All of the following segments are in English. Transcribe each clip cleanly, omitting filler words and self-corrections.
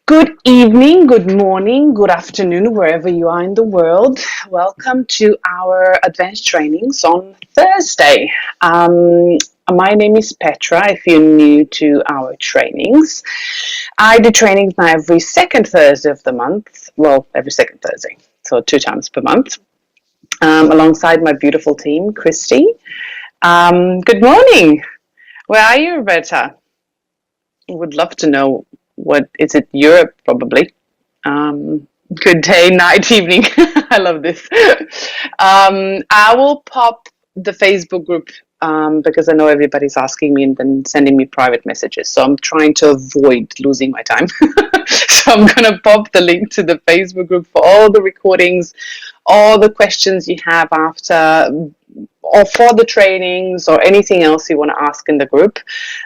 Good evening, good morning, good afternoon, wherever you are in the world. Welcome to our advanced trainings on Thursday. My name is Petra. If you're new to our trainings, I do trainings now every second Thursday of the month. Well, every second Thursday, so 2 times per month, alongside my beautiful team, Christy. Good morning. Where are you, Roberta? Would love to know. What is it? Europe, probably. Good day, night, evening. I love this. I will pop the Facebook group because I know everybody's asking me and then sending me private messages. So I'm trying to avoid losing my time. So I'm going to pop the link to the Facebook group for all the recordings, all the questions you have after or for the trainings or anything else you want to ask in the group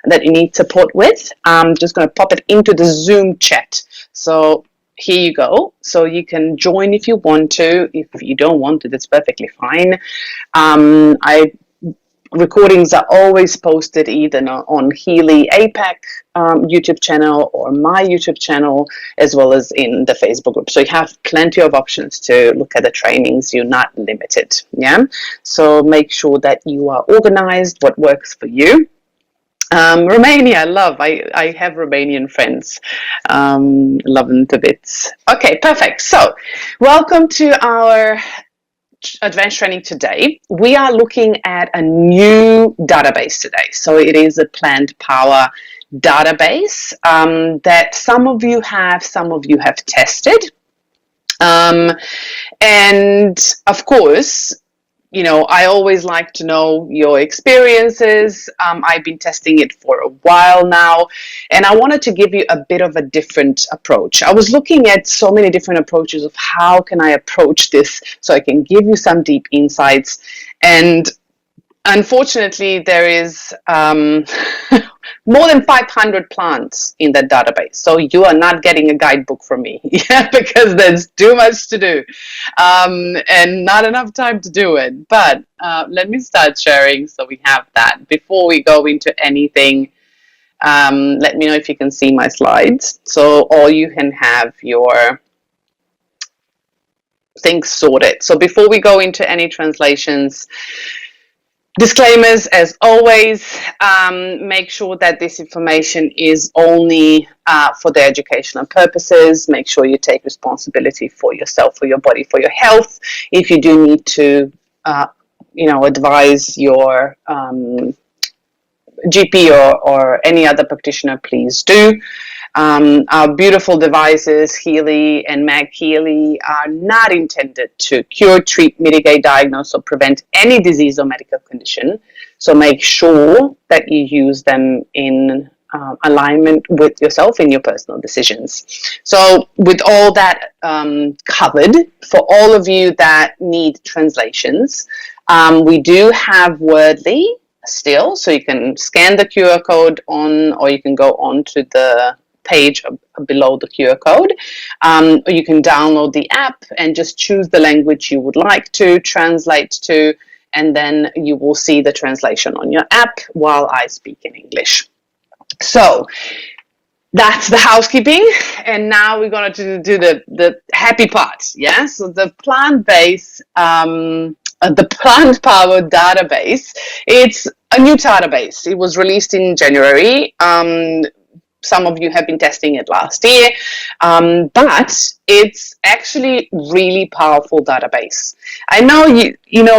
that you need support with. I'm just going to pop it into the Zoom chat. So here you go. So you can join if you want to. If you don't want to, that's perfectly fine. Recordings are always posted either on Healy APAC YouTube channel or my YouTube channel, as well as in the Facebook group. So you have plenty of options to look at the trainings. You're not limited. Yeah. So make sure that you are organized, what works for you. Romania, I have Romanian friends. Love them to bits. Okay, perfect. So welcome to our advanced training today. We are looking at a new database today. So it is a plant power database that some of you have tested. And of course, I always like to know your experiences. I've been testing it for a while now, and I wanted to give you a bit of a different approach. I was looking at so many different approaches of how can I approach this so I can give you some deep insights. And unfortunately, there is more than 500 plants in that database. So you are not getting a guidebook from me, because there's too much to do and not enough time to do it. But let me start sharing so we have that. Before we go into anything, let me know if you can see my slides. So all you can have your things sorted. So before we go into any translations, disclaimers, as always, make sure that this information is only for the educational purposes. Make sure you take responsibility for yourself, for your body, for your health. If you do need to, advise your GP or any other practitioner, please do. Our beautiful devices, Healy and Mag Healy, are not intended to cure, treat, mitigate, diagnose, or prevent any disease or medical condition. So make sure that you use them in alignment with yourself in your personal decisions. So with all that covered, for all of you that need translations, we do have Wordly still, so you can scan the QR code or you can go on to the page below the QR code, or you can download the app and just choose the language you would like to translate to, and then you will see the translation on your app while I speak in English. So that's the housekeeping, and now we're going to do the happy part. Yeah, so the plant-based the plant power database, it's a new database. It was released in January. Some of you have been testing it last year, but it's actually really powerful database. I know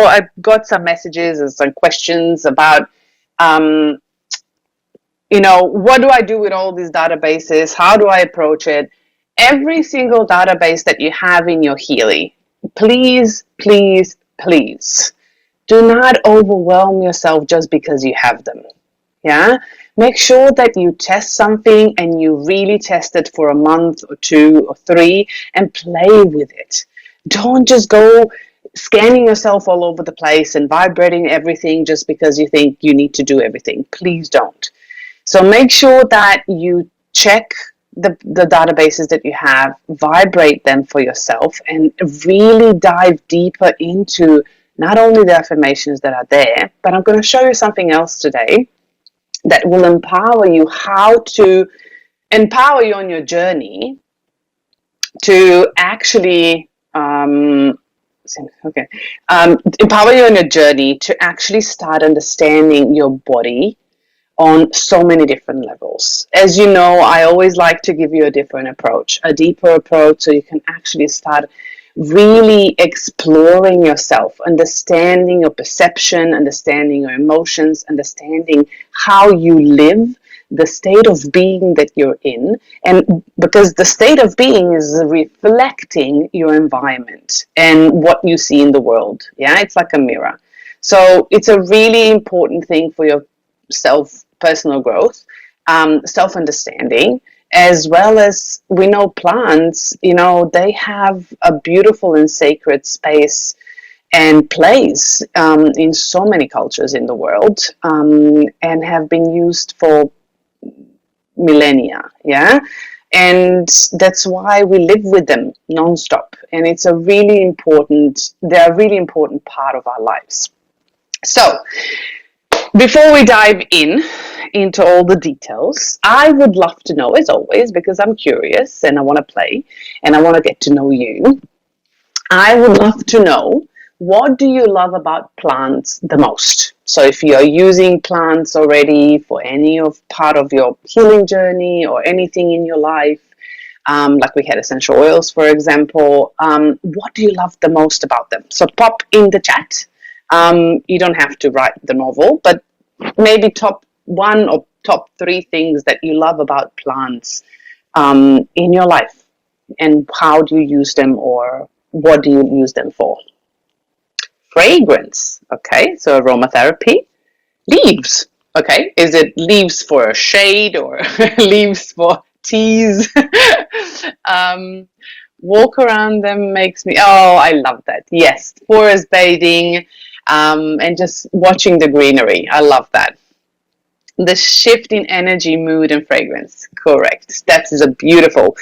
I've got some messages and some questions about, what do I do with all these databases? How do I approach it? Every single database that you have in your Healy, please, please, please, do not overwhelm yourself just because you have them. Yeah, make sure that you test something and you really test it for a month or 2 or 3 and play with it. Don't just go scanning yourself all over the place and vibrating everything just because you think you need to do everything. Please don't. So make sure that you check the databases that you have, vibrate them for yourself, and really dive deeper into not only the affirmations that are there, but I'm going to show you something else today that will empower you on your journey to actually empower you on your journey to actually start understanding your body on so many different levels. As you know, I always like to give you a different approach, a deeper approach, so you can actually start really exploring yourself, understanding your perception, understanding your emotions, understanding how you live, the state of being that you're in. And because the state of being is reflecting your environment and what you see in the world. Yeah, it's like a mirror. So it's a really important thing for your personal growth, self-understanding, as well as we know plants, they have a beautiful and sacred space and place in so many cultures in the world, and have been used for millennia. Yeah. And that's why we live with them nonstop. And it's they're a really important part of our lives. So before we dive into all the details, I would love to know, as always, because I'm curious and I want to play and I want to get to know you. I would love to know, what do you love about plants the most? So if you're using plants already for any of part of your healing journey or anything in your life, like we had essential oils, for example, what do you love the most about them? So pop in the chat. You don't have to write the novel, but maybe top one or top three things that you love about plants in your life, and how do you use them, or what do you use them for? Fragrance, okay, so aromatherapy. Leaves, okay, is it leaves for shade or leaves for teas? Walk around them makes me, oh, I love that. Yes, forest bathing, and just watching the greenery. I love that. The shift in energy, mood, and fragrance. Correct. That is a beautiful.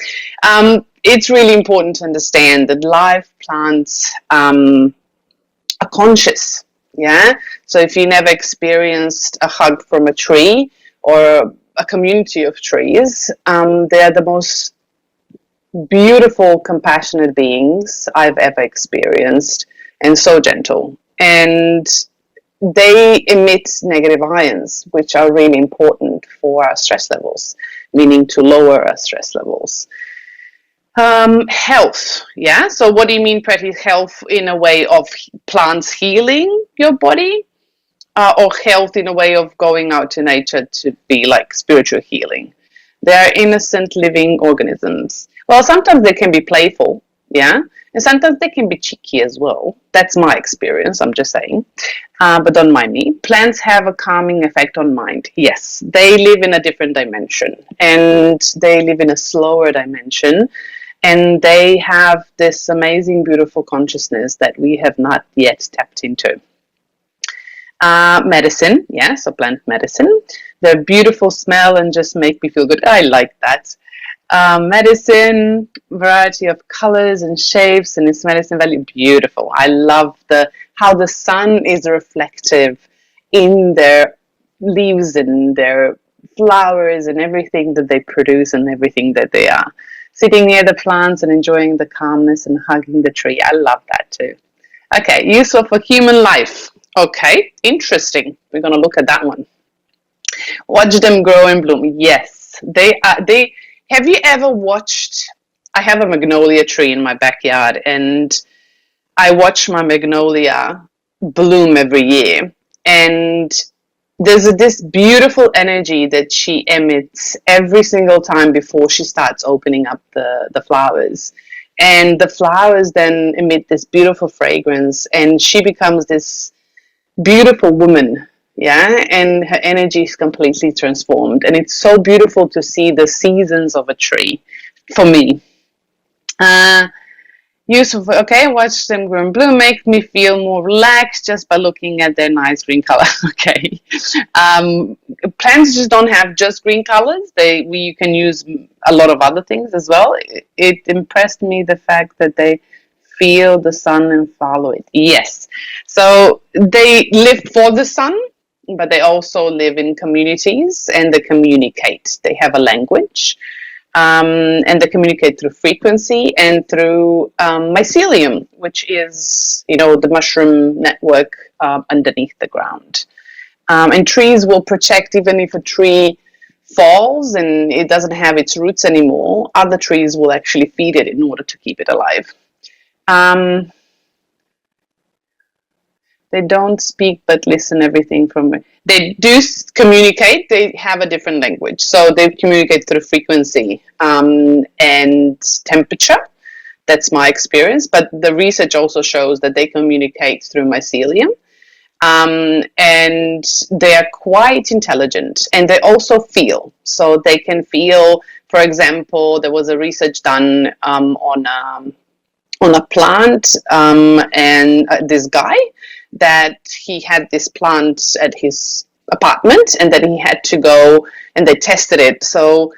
It's really important to understand that live plants are conscious. Yeah. So if you never experienced a hug from a tree or a community of trees, they're the most beautiful, compassionate beings I've ever experienced, and so gentle. And they emit negative ions, which are really important for our stress levels, meaning to lower our stress levels. Health, yeah. So what do you mean, Pretty? Health in a way of plants healing your body, or health in a way of going out to nature to be like spiritual healing? They are innocent living organisms. Well, sometimes they can be playful, yeah, and sometimes they can be cheeky as well. That's my experience, I'm just saying. But don't mind me. Plants have a calming effect on mind. Yes, they live in a different dimension, and they live in a slower dimension, and they have this amazing, beautiful consciousness that we have not yet tapped into. Medicine, yeah, so plant medicine. They're beautiful smell and just make me feel good. I like that. Medicine, variety of colors and shapes, and its medicine value, beautiful. I love how the sun is reflective in their leaves and their flowers and everything that they produce and everything that they are. Sitting near the plants and enjoying the calmness and hugging the tree. I love that too. Okay, useful for human life. Okay, interesting. We're going to look at that one. Watch them grow and bloom. Yes, they are. Have you ever watched? I have a magnolia tree in my backyard, and I watch my magnolia bloom every year. And there's this beautiful energy that she emits every single time before she starts opening up the flowers. And the flowers then emit this beautiful fragrance, and she becomes this beautiful woman. Yeah, and her energy is completely transformed. And it's so beautiful to see the seasons of a tree for me. Useful, okay, watch them grow and bloom, make me feel more relaxed just by looking at their nice green color. Okay. Plants just don't have just green colors. You can use a lot of other things as well. It impressed me the fact that they feel the sun and follow it. Yes. So they live for the sun, but they also live in communities and they communicate. They have a language. And they communicate through frequency and through mycelium, which is, the mushroom network underneath the ground. And trees will protect, even if a tree falls and it doesn't have its roots anymore, other trees will actually feed it in order to keep it alive. They don't speak but listen everything from. They do communicate. They have a different language, so they communicate through frequency and temperature. That's my experience. But the research also shows that they communicate through mycelium, and they are quite intelligent, and they also feel. So they can feel. For example, there was a research done on a plant, and this guy, that he had this plant at his apartment, and that he had to go, and they tested it. So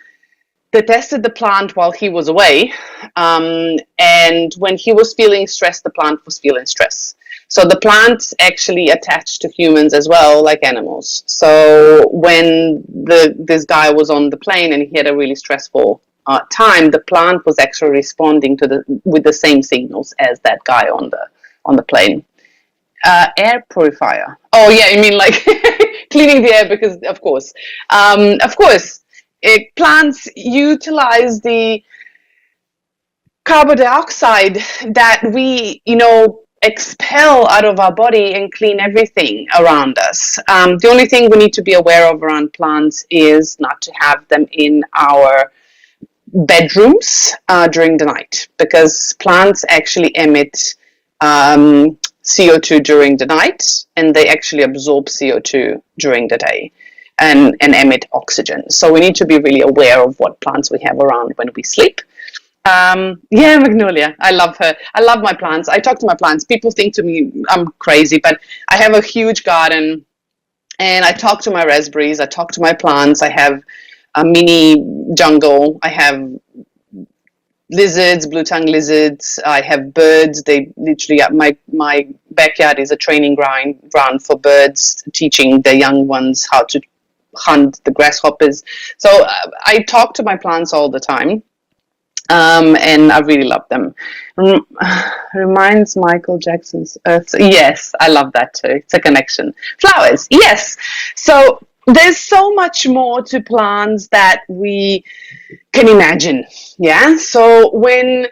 they tested the plant while he was away, and when he was feeling stress, the plant was feeling stress. So the plant's actually attached to humans as well, like animals. So when this guy was on the plane and he had a really stressful time, the plant was actually responding with the same signals as that guy on the plane. Air purifier. Oh yeah, you mean like cleaning the air? Because of course, plants utilize the carbon dioxide that we, expel out of our body and clean everything around us. The only thing we need to be aware of around plants is not to have them in our bedrooms during the night, because plants actually emit CO2 during the night, and they actually absorb CO2 during the day and emit oxygen. So we need to be really aware of what plants we have around when we sleep. Magnolia. I love her. I love my plants. I talk to my plants. People think to me I'm crazy, but I have a huge garden, and I talk to my raspberries. I talk to my plants. I have a mini jungle. I have lizards, blue-tongue lizards. I have birds. They literally, my backyard is a training ground for birds, teaching the young ones how to hunt the grasshoppers. So I talk to my plants all the time. And I really love them. Reminds Michael Jackson's Earth. Yes, I love that too. It's a connection. Flowers, yes. So there's so much more to plants that we can imagine. Yeah. So when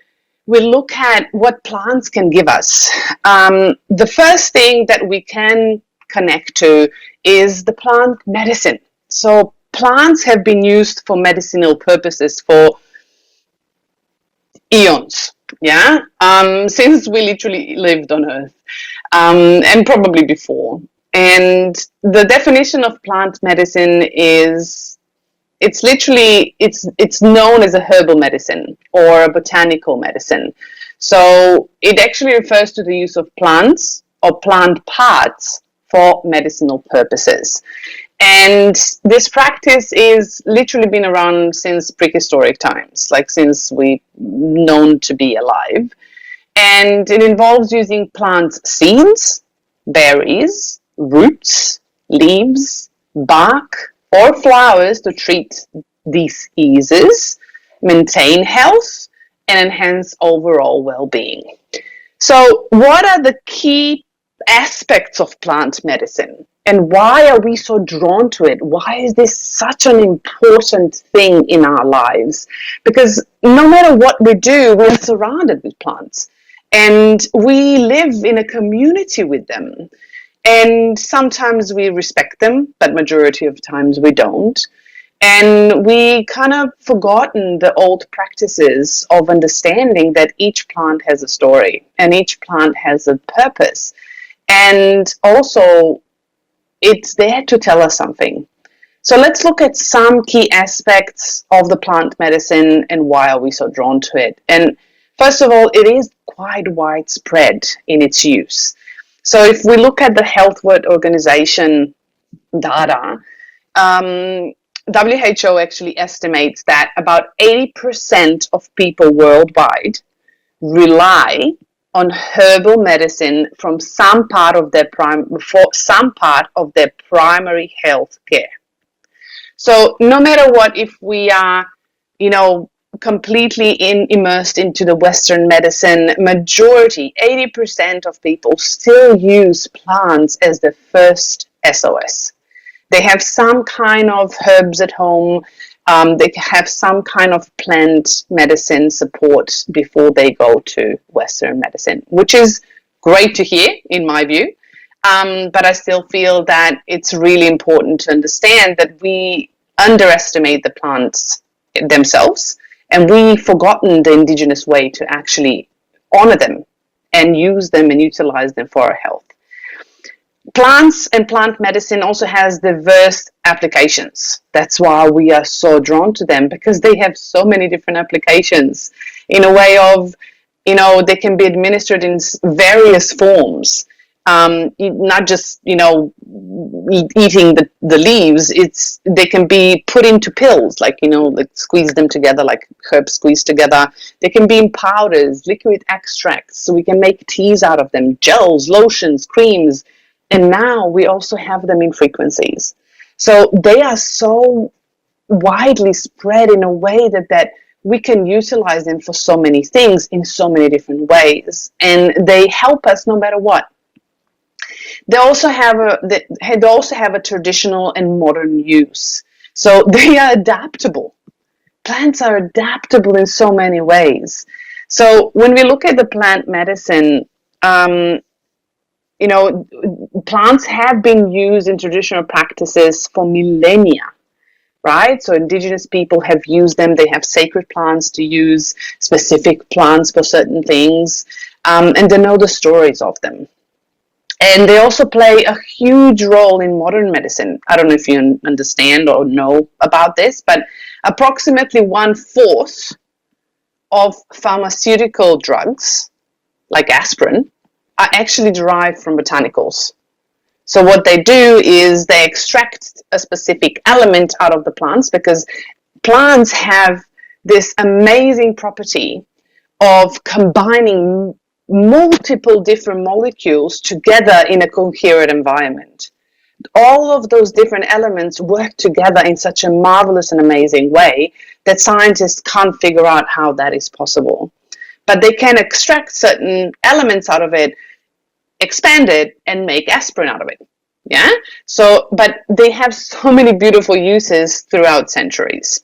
we look at what plants can give us, the first thing that we can connect to is the plant medicine. So plants have been used for medicinal purposes for eons, since we literally lived on Earth, and probably before. And the definition of plant medicine is, it's known as a herbal medicine or a botanical medicine. So it actually refers to the use of plants or plant parts for medicinal purposes. And this practice is literally been around since prehistoric times, like since we've known to be alive. And it involves using plant seeds, berries, roots, leaves, bark, or flowers to treat diseases, maintain health, and enhance overall well-being. So what are the key aspects of plant medicine? And why are we so drawn to it? Why is this such an important thing in our lives? Because no matter what we do, we're surrounded with plants. And we live in a community with them. And sometimes we respect them, but majority of times we don't. And we kind of forgotten the old practices of understanding that each plant has a story and each plant has a purpose. And also, it's there to tell us something. So let's look at some key aspects of the plant medicine and why are we so drawn to it. And first of all, it is quite widespread in its use. So if we look at the Health World Organization data, WHO actually estimates that about 80% of people worldwide rely on herbal medicine from some part of their primary health care. So no matter what, if we are, completely immersed into the Western medicine, majority, 80% of people still use plants as the first SOS. They have some kind of herbs at home. They have some kind of plant medicine support before they go to Western medicine, which is great to hear, in my view. But I still feel that it's really important to understand that we underestimate the plants themselves, and we've forgotten the indigenous way to actually honor them and use them and utilize them for our health. Plants and plant medicine also has diverse applications. That's why we are so drawn to them, because they have so many different applications in a way of, they can be administered in various forms. Not just, eating the leaves. They can be put into pills, like squeeze them together, like herbs squeezed together. They can be in powders, liquid extracts, so we can make teas out of them, gels, lotions, creams. And now we also have them in frequencies. So they are so widely spread in a way that we can utilize them for so many things in so many different ways. And they help us no matter what. They also have a traditional and modern use. So they are adaptable. Plants are adaptable in so many ways. So when we look at the plant medicine, plants have been used in traditional practices for millennia, right? So indigenous people have used them. They have sacred plants to use, specific plants for certain things, and they know the stories of them. And they also play a huge role in modern medicine. I don't know if you understand or know about this, but approximately 1/4 of pharmaceutical drugs, like aspirin, are actually derived from botanicals. So what they do is they extract a specific element out of the plants, because plants have this amazing property of combining multiple different molecules together in a coherent environment. All of those different elements work together in such a marvelous and amazing way that scientists can't figure out how that is possible. But they can extract certain elements out of it, expand it, and make aspirin out of it. Yeah. So, but they have so many beautiful uses throughout centuries.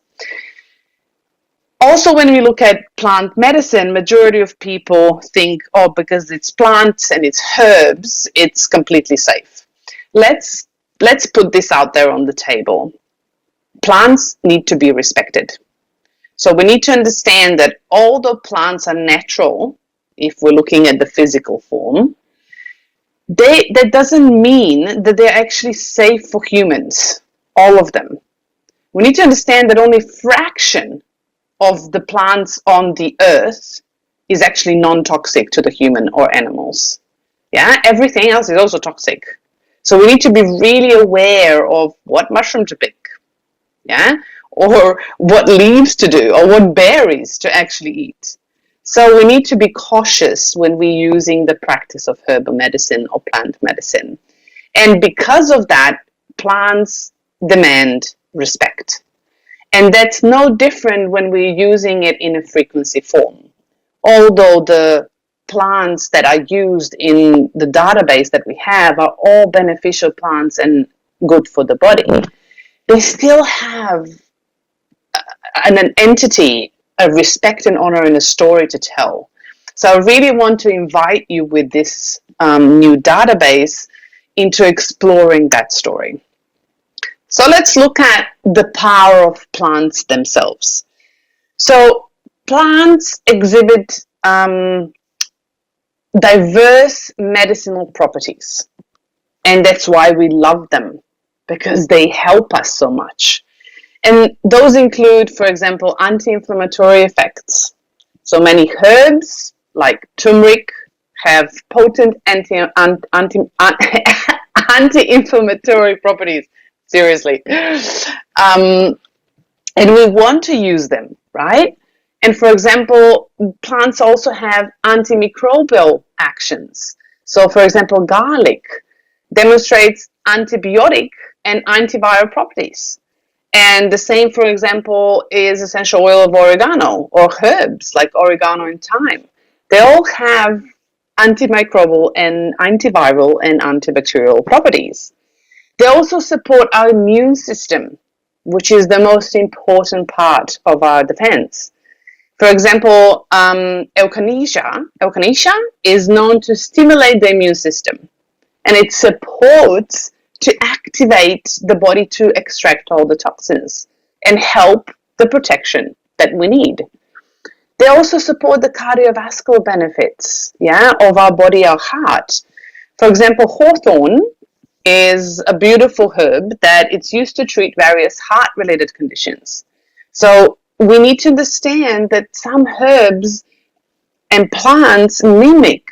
Also, when we look at plant medicine, majority of people think, because it's plants and it's herbs, it's completely safe. Let's put this out there on the table. Plants need to be respected. So we need to understand that although plants are natural, if we're looking at the physical form, that doesn't mean that they're actually safe for humans, all of them. We need to understand that only a fraction of the plants on the earth is actually non-toxic to the human or animals. Yeah, everything else is also toxic. So we need to be really aware of what mushroom to pick, yeah, or what leaves to do, or what berries to actually eat. So we need to be cautious when we're using the practice of herbal medicine or plant medicine. And because of that, plants demand respect. And that's no different when we're using it in a frequency form. Although the plants that are used in the database that we have are all beneficial plants and good for the body, they still have an entity, a respect and honor, and a story to tell. So I really want to invite you with this new database into exploring that story. So let's look at the power of plants themselves. So plants exhibit diverse medicinal properties, and that's why we love them, because they help us so much. And those include, for example, anti-inflammatory effects. So many herbs, like turmeric, have potent anti-inflammatory properties. Seriously. And we want to use them, right? And for example, plants also have antimicrobial actions. So for example, garlic demonstrates antibiotic and antiviral properties. And the same, for example, is essential oil of oregano or herbs like oregano and thyme. They all have antimicrobial and antiviral and antibacterial properties. They also support our immune system, which is the most important part of our defense. For example, eucalyptus is known to stimulate the immune system, and it supports to activate the body to extract all the toxins and help the protection that we need. They also support the cardiovascular benefits, of our body, our heart. For example, hawthorn is a beautiful herb that it's used to treat various heart-related conditions. So we need to understand that some herbs and plants mimic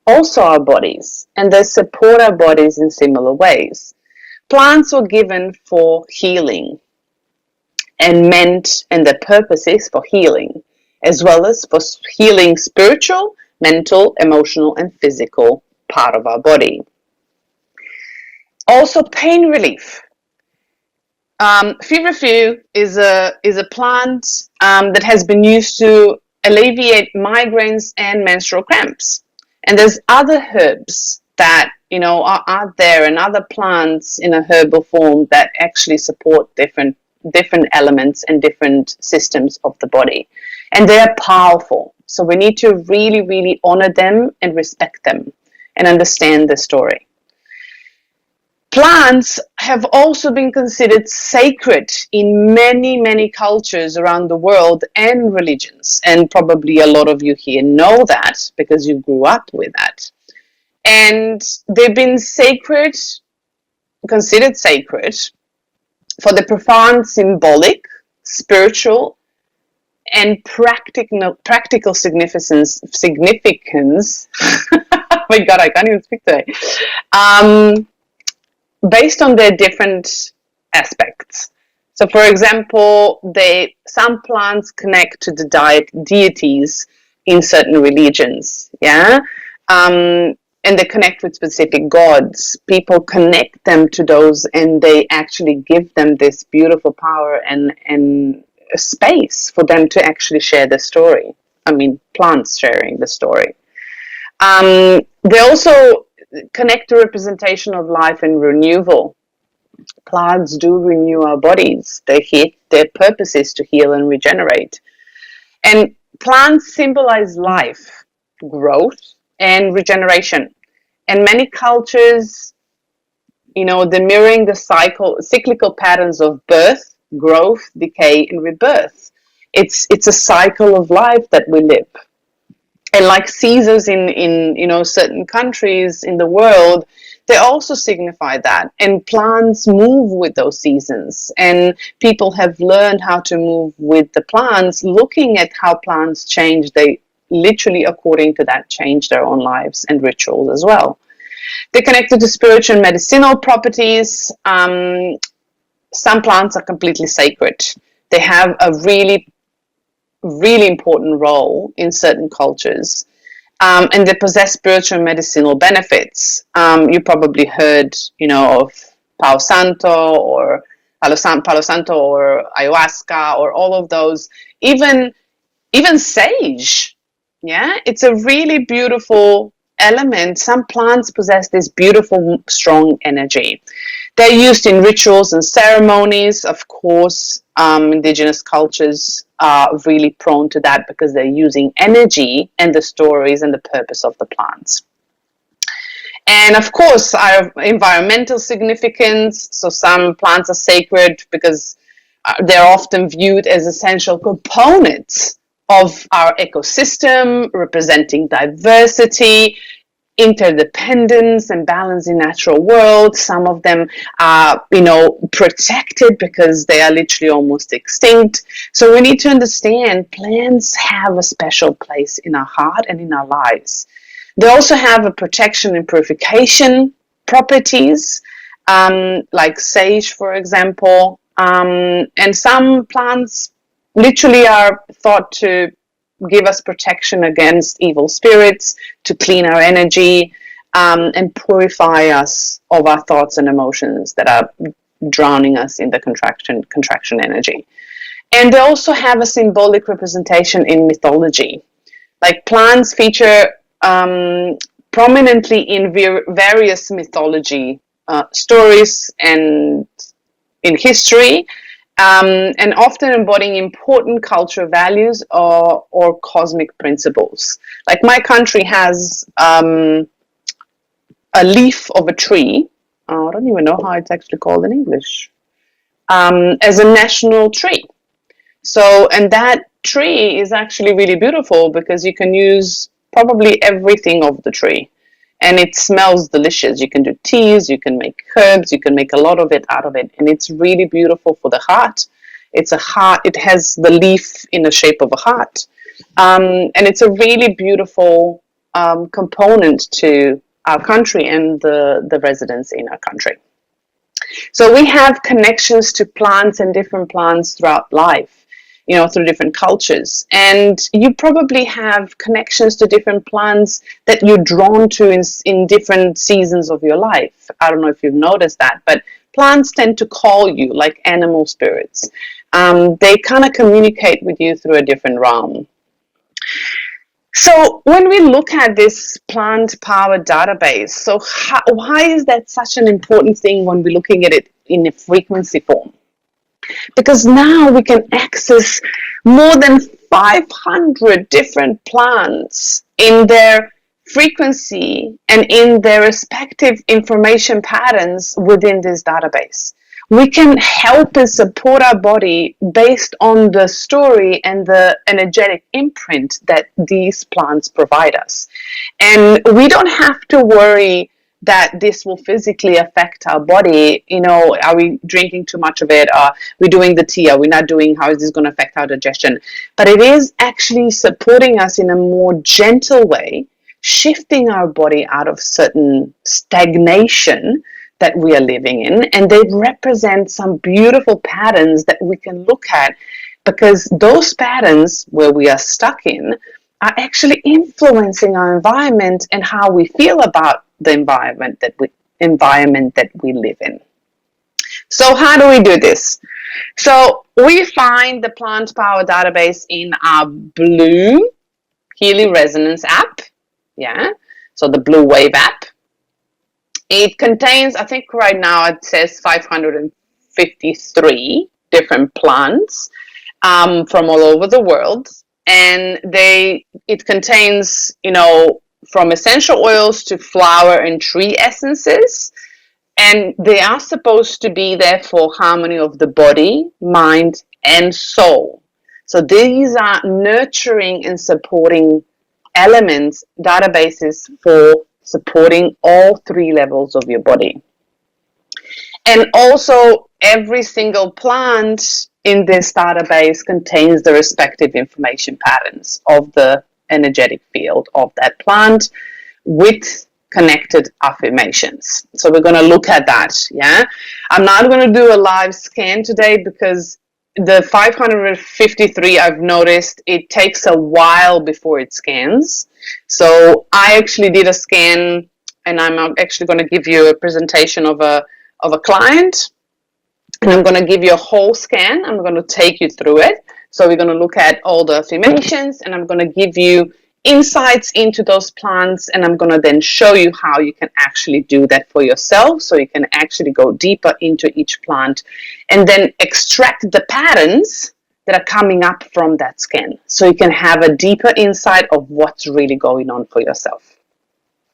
also our bodies, and they support our bodies in similar ways. Plants were given for healing and their purpose is for healing, as well as for healing spiritual, mental, emotional, and physical part of our body. Also, pain relief. Feverfew is a plant that has been used to alleviate migraines and menstrual cramps. And there's other herbs that are out there, and other plants in a herbal form that actually support different elements and different systems of the body, and they are powerful. So we need to really, really honor them and respect them and understand the story. Plants have also been considered sacred in many, many cultures around the world and religions. And probably a lot of you here know that because you grew up with that. And they've been considered sacred for the profound symbolic, spiritual, and practical significance. Oh my God, I can't even speak today. Based on their different aspects. So, for example, some plants connect to the deities in certain religions, and they connect with specific gods. People connect them to those, and they actually give them this beautiful power and a space for them to actually share the story. I mean, plants sharing the story. They also connect to representation of life and renewal. Plants do renew our bodies. Their purpose is to heal and regenerate. And plants symbolize life, growth, and regeneration. And many cultures, they're mirroring the cyclical patterns of birth, growth, decay, and rebirth. It's a cycle of life that we live. And like seasons in certain countries in the world, they also signify that. And plants move with those seasons. And people have learned how to move with the plants, looking at how plants change. They literally, according to that, change their own lives and rituals as well. They're connected to spiritual and medicinal properties. Some plants are completely sacred. They have a really important role in certain cultures, and they possess spiritual and medicinal benefits. You probably heard, of Palo Santo or ayahuasca or all of those. Even sage, it's a really beautiful element. Some plants possess this beautiful, strong energy. They're used in rituals and ceremonies. Of course, indigenous cultures are really prone to that because they're using energy and the stories and the purpose of the plants. And of course, our environmental significance. So some plants are sacred because they're often viewed as essential components of our ecosystem, representing diversity, interdependence, and balance in natural world. Some of them are, protected because they are literally almost extinct. So we need to understand plants have a special place in our heart and in our lives. They also have a protection and purification properties, like sage, for example. And some plants literally are thought to give us protection against evil spirits, to clean our energy, and purify us of our thoughts and emotions that are drowning us in the contraction energy. And they also have a symbolic representation in mythology. Like plants feature prominently in various mythology stories and in history, and often embodying important cultural values or cosmic principles. Like my country has a leaf of a tree. I don't even know how it's actually called in English. As a national tree. So, and that tree is actually really beautiful because you can use probably everything of the tree. And it smells delicious. You can do teas, you can make herbs, you can make a lot of it out of it. And it's really beautiful for the heart. It's a heart, it has the leaf in the shape of a heart. And it's a really beautiful component to our country and the residents in our country. So we have connections to plants and different plants throughout life, you know, through different cultures. And you probably have connections to different plants that you're drawn to in different seasons of your life. I don't know if you've noticed that, but plants tend to call you like animal spirits. They kind of communicate with you through a different realm. So when we look at this plant power database, so why is that such an important thing when we're looking at it in a frequency form? Because now we can access more than 500 different plants in their frequency and in their respective information patterns within this database. We can help and support our body based on the story and the energetic imprint that these plants provide us. And we don't have to worry that this will physically affect our body. You know, are we drinking too much of it? Are we doing the tea? Are we not doing? How is this going to affect our digestion? But it is actually supporting us in a more gentle way, shifting our body out of certain stagnation that we are living in, and they represent some beautiful patterns that we can look at, because those patterns where we are stuck in are actually influencing our environment and how we feel about the environment that we live in. So how do we do this? So we find the plant power database in our blue Healy resonance app. Yeah, so the blue wave app. It contains, I think right now it says 553 different plants from all over the world. And it contains, you know, from essential oils to flower and tree essences. And they are supposed to be there for harmony of the body, mind, and soul. So these are nurturing and supporting elements, databases for supporting all three levels of your body. And also every single plant in this database contains the respective information patterns of the energetic field of that plant with connected affirmations. So we're going to look at that. Yeah, I'm not going to do a live scan today because the 553 I've noticed it takes a while before it scans. So I actually did a scan, and I'm actually going to give you a presentation of a client, and I'm going to give you a whole scan. I'm going to take you through it. So we're going to look at all the affirmations, and I'm going to give you insights into those plants, and I'm going to then show you how you can actually do that for yourself, so you can actually go deeper into each plant and then extract the patterns that are coming up from that scan, so you can have a deeper insight of what's really going on for yourself.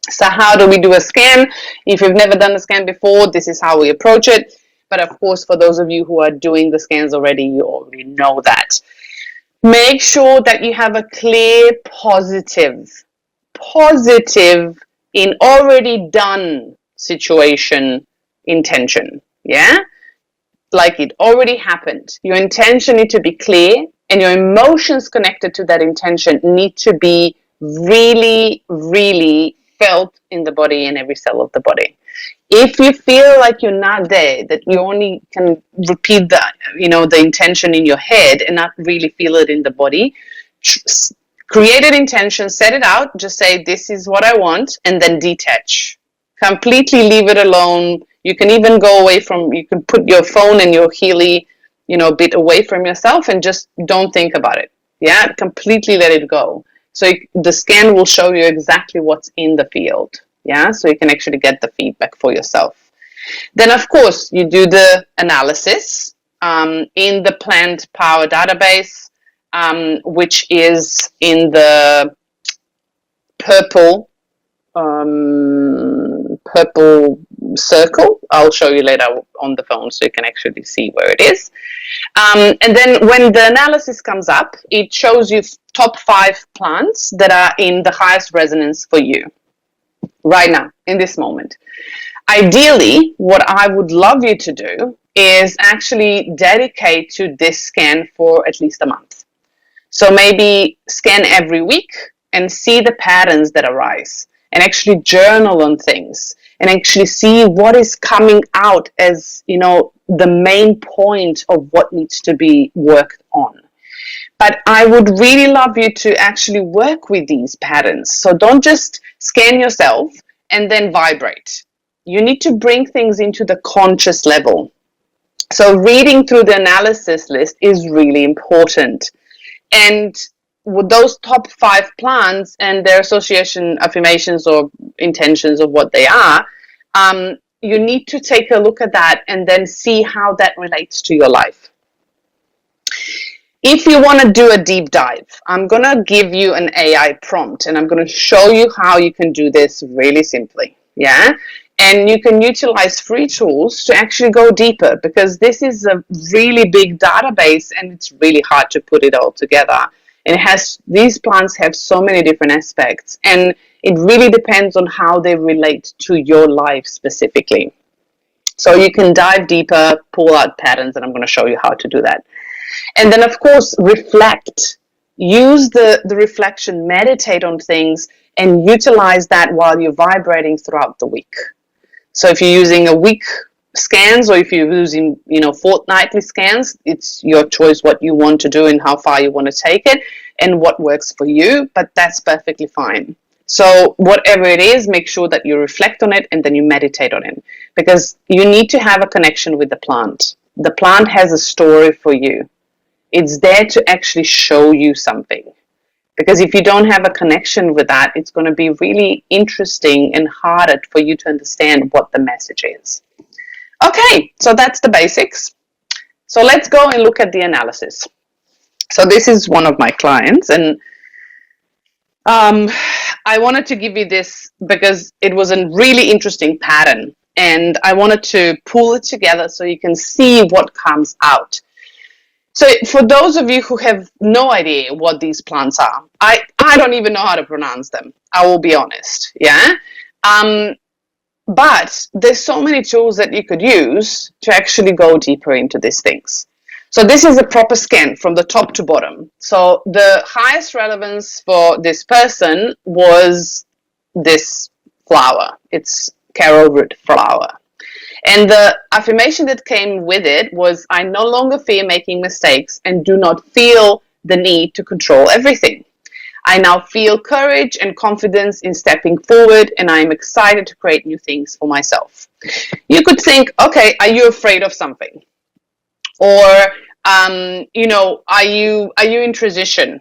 So how do we do a scan? If you've never done a scan before, this is how we approach it. But of course, for those of you who are doing the scans already, you already know that. Make sure that you have a clear positive in already done situation intention. Yeah? Like it already happened. Your intention needs to be clear, and your emotions connected to that intention need to be really, really felt in the body, in every cell of the body. If you feel like you're not there, that you only can repeat the intention in your head and not really feel it in the body, create an intention, set it out, just say, this is what I want, and then detach. Completely leave it alone. You can even go away from, you can put your phone and your Healy, bit away from yourself and just don't think about it. Yeah, completely let it go. So the scan will show you exactly what's in the field. Yeah, so you can actually get the feedback for yourself. Then, of course, you do the analysis in the plant power database, which is in the purple circle. I'll show you later on the phone so you can actually see where it is. And then when the analysis comes up, it shows you top 5 plants that are in the highest resonance for you right now, in this moment. Ideally, what I would love you to do is actually dedicate to this scan for at least a month. So maybe scan every week and see the patterns that arise, and actually journal on things and actually see what is coming out as, the main point of what needs to be worked on. But I would really love you to actually work with these patterns. So don't just scan yourself and then vibrate. You need to bring things into the conscious level. So reading through the analysis list is really important. And with those top 5 plants and their association affirmations or intentions of what they are, you need to take a look at that and then see how that relates to your life. If you want to do a deep dive, I'm going to give you an AI prompt and I'm going to show you how you can do this really simply. Yeah. And you can utilize free tools to actually go deeper, because this is a really big database and it's really hard to put it all together. And these plants have so many different aspects, and it really depends on how they relate to your life specifically. So you can dive deeper, pull out patterns, and I'm going to show you how to do that. And then, of course, reflect. Use the reflection, meditate on things, and utilize that while you're vibrating throughout the week. So if you're using a week scans, or if you're using, fortnightly scans, it's your choice what you want to do and how far you want to take it and what works for you, but that's perfectly fine. So whatever it is, make sure that you reflect on it and then you meditate on it, because you need to have a connection with the plant. The plant has a story for you. It's there to actually show you something. Because if you don't have a connection with that, it's going to be really interesting and harder for you to understand what the message is. Okay, so that's the basics. So let's go and look at the analysis. So this is one of my clients, and I wanted to give you this because it was a really interesting pattern, and I wanted to pull it together so you can see what comes out. So for those of you who have no idea what these plants are, I don't even know how to pronounce them. I will be honest, yeah? But there's so many tools that you could use to actually go deeper into these things. So this is a proper scan from the top to bottom. So the highest relevance for this person was this flower. It's carol root flower. And the affirmation that came with it was, I no longer fear making mistakes and do not feel the need to control everything. I now feel courage and confidence in stepping forward, and I am excited to create new things for myself. You could think, okay, are you afraid of something? Or, are you in transition?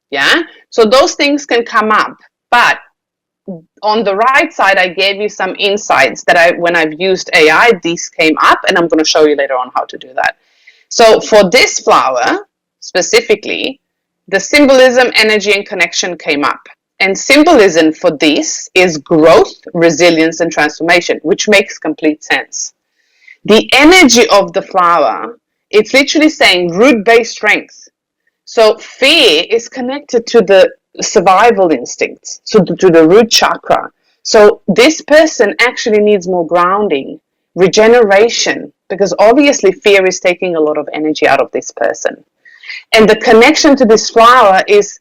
Yeah. So those things can come up, but on the right side, I gave you some insights that when I've used AI, these came up, and I'm going to show you later on how to do that. So for this flower specifically, the symbolism, energy, and connection came up. And symbolism for this is growth, resilience, and transformation, which makes complete sense. The energy of the flower, it's literally saying root-based strength. So fear is connected to the survival instincts, so to the root chakra. So this person actually needs more grounding, regeneration, because obviously fear is taking a lot of energy out of this person. And the connection to this flower is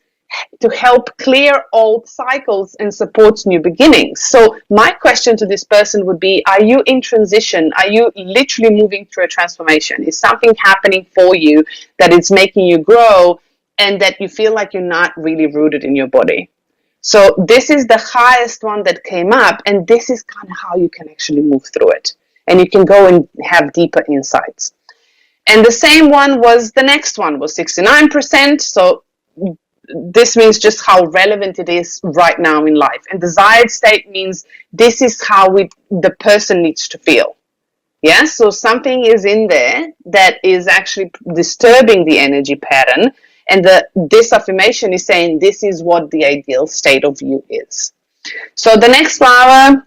to help clear old cycles and supports new beginnings. So my question to this person would be, are you in transition? Are you literally moving through a transformation? Is something happening for you that is making you grow and that you feel like you're not really rooted in your body? So this is the highest one that came up, and this is kind of how you can actually move through it. and you can go and have deeper insights. And the same one was, the next one was 69%. So this means just how relevant it is right now in life. And desired state means this is how the person needs to feel. Yeah, so something is in there that is actually disturbing the energy pattern, and this affirmation is saying this is what the ideal state of you is. So the next flower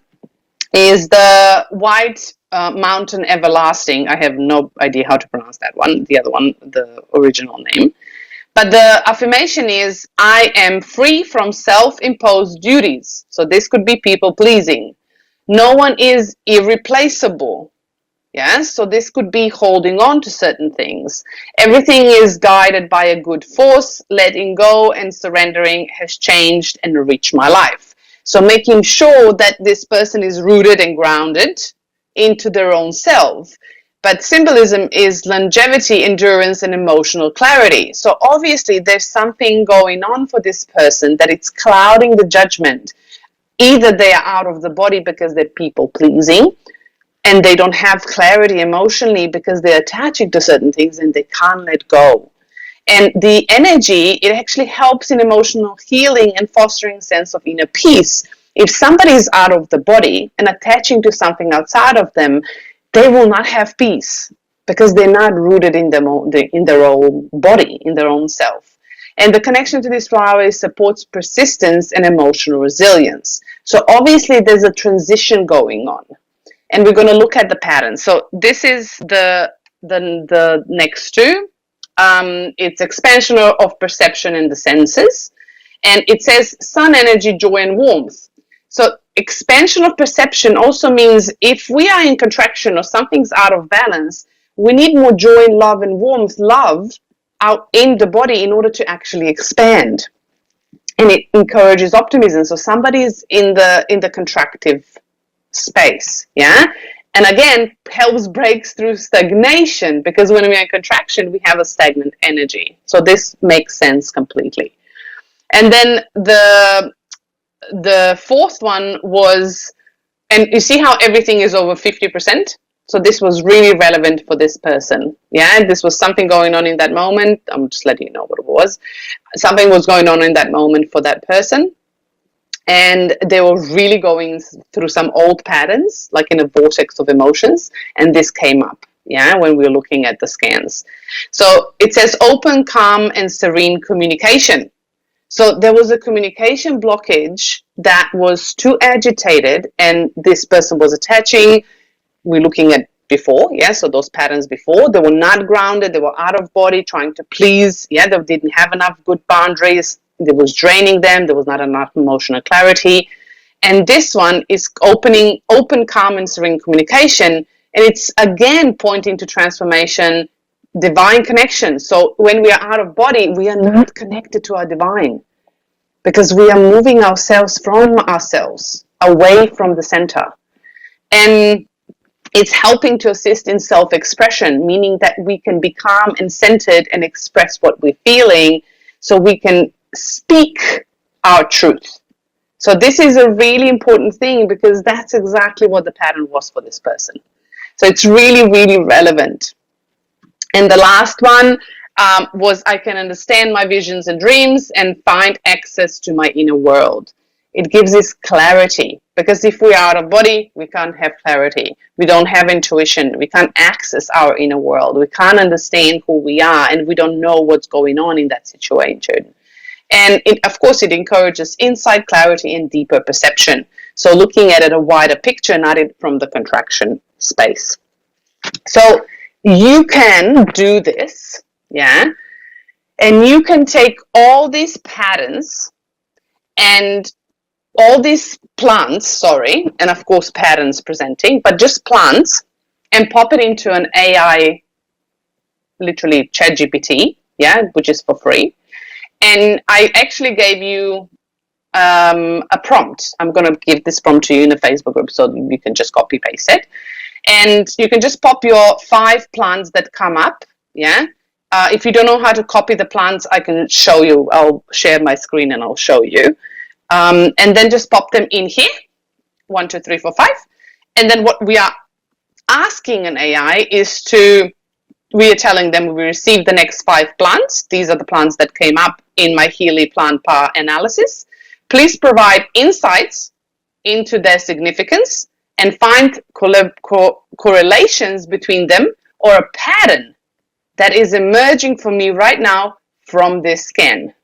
is the White Mountain Everlasting. I have no idea how to pronounce that one, the other one, the original name. But the affirmation is, I am free from self-imposed duties. So this could be people-pleasing. No one is irreplaceable. Yeah, so this could be holding on to certain things. Everything is guided by a good force. Letting go and surrendering has changed and enriched my life. So making sure that this person is rooted and grounded into their own self. But symbolism is longevity, endurance, and emotional clarity. So obviously there's something going on for this person that it's clouding the judgment. Either they are out of the body because they're people pleasing, and they don't have clarity emotionally because they're attaching to certain things and they can't let go. And the energy, it actually helps in emotional healing and fostering a sense of inner peace. If somebody is out of the body and attaching to something outside of them, they will not have peace because they're not rooted in their own body, in their own self. And the connection to this flower supports persistence and emotional resilience. So obviously there's a transition going on. And we're going to look at the pattern. So this is the next two. It's expansion of perception and the senses. And it says sun energy, joy, and warmth. So expansion of perception also means if we are in contraction or something's out of balance, we need more joy and love and warmth, love out in the body in order to actually expand. And it encourages optimism. So somebody's in the contractive space, yeah, and again helps breaks through stagnation, because when we're in contraction we have a stagnant energy. So this makes sense completely. And then the fourth one was, and you see how everything is over 50%. So this was really relevant for this person. Yeah, this was something going on in that moment. I'm just letting you know what it was. Something was going on in that moment for that person. And they were really going through some old patterns, like in a vortex of emotions. And this came up, yeah, when we were looking at the scans. So it says open, calm, and serene communication. So there was a communication blockage that was too agitated, and this person was attaching. We're looking at before, yeah, so those patterns before. They were not grounded. They were out of body, trying to please. Yeah, they didn't have enough good boundaries. It was draining them. There was not enough emotional clarity. And this one is open, calm, and serene communication. And it's again pointing to transformation, divine connection. So when we are out of body, we are not connected to our divine, because we are moving ourselves from ourselves, away from the center. And it's helping to assist in self-expression, meaning that we can be calm and centered and express what we're feeling, so we can speak our truth. So this is a really important thing, because that's exactly what the pattern was for this person. So it's really, really relevant. And the last one was, I can understand my visions and dreams and find access to my inner world. It gives us clarity, because if we are out of body, we can't have clarity. We don't have intuition. We can't access our inner world. We can't understand who we are, and we don't know what's going on in that situation. And of course, it encourages insight, clarity, and deeper perception. So looking at it a wider picture, not it from the contraction space. So you can do this, yeah, and you can take all these patterns and all these plants, and of course patterns presenting, but just plants, and pop it into an AI, literally ChatGPT, yeah, which is for free. And I actually gave you a prompt. I'm going to give this prompt to you in the Facebook group, so you can just copy paste it. And you can just pop your 5 plants that come up, yeah. If you don't know how to copy the plants, I can show you. I'll share my screen and I'll show you. And then just pop them in here, 1, 2, 3, 4, 5. And then what we are asking an AI is we are telling them we received the next 5 plants. These are the plants that came up in my Healy plant power analysis. Please provide insights into their significance and find correlations between them or a pattern that is emerging for me right now from this scan.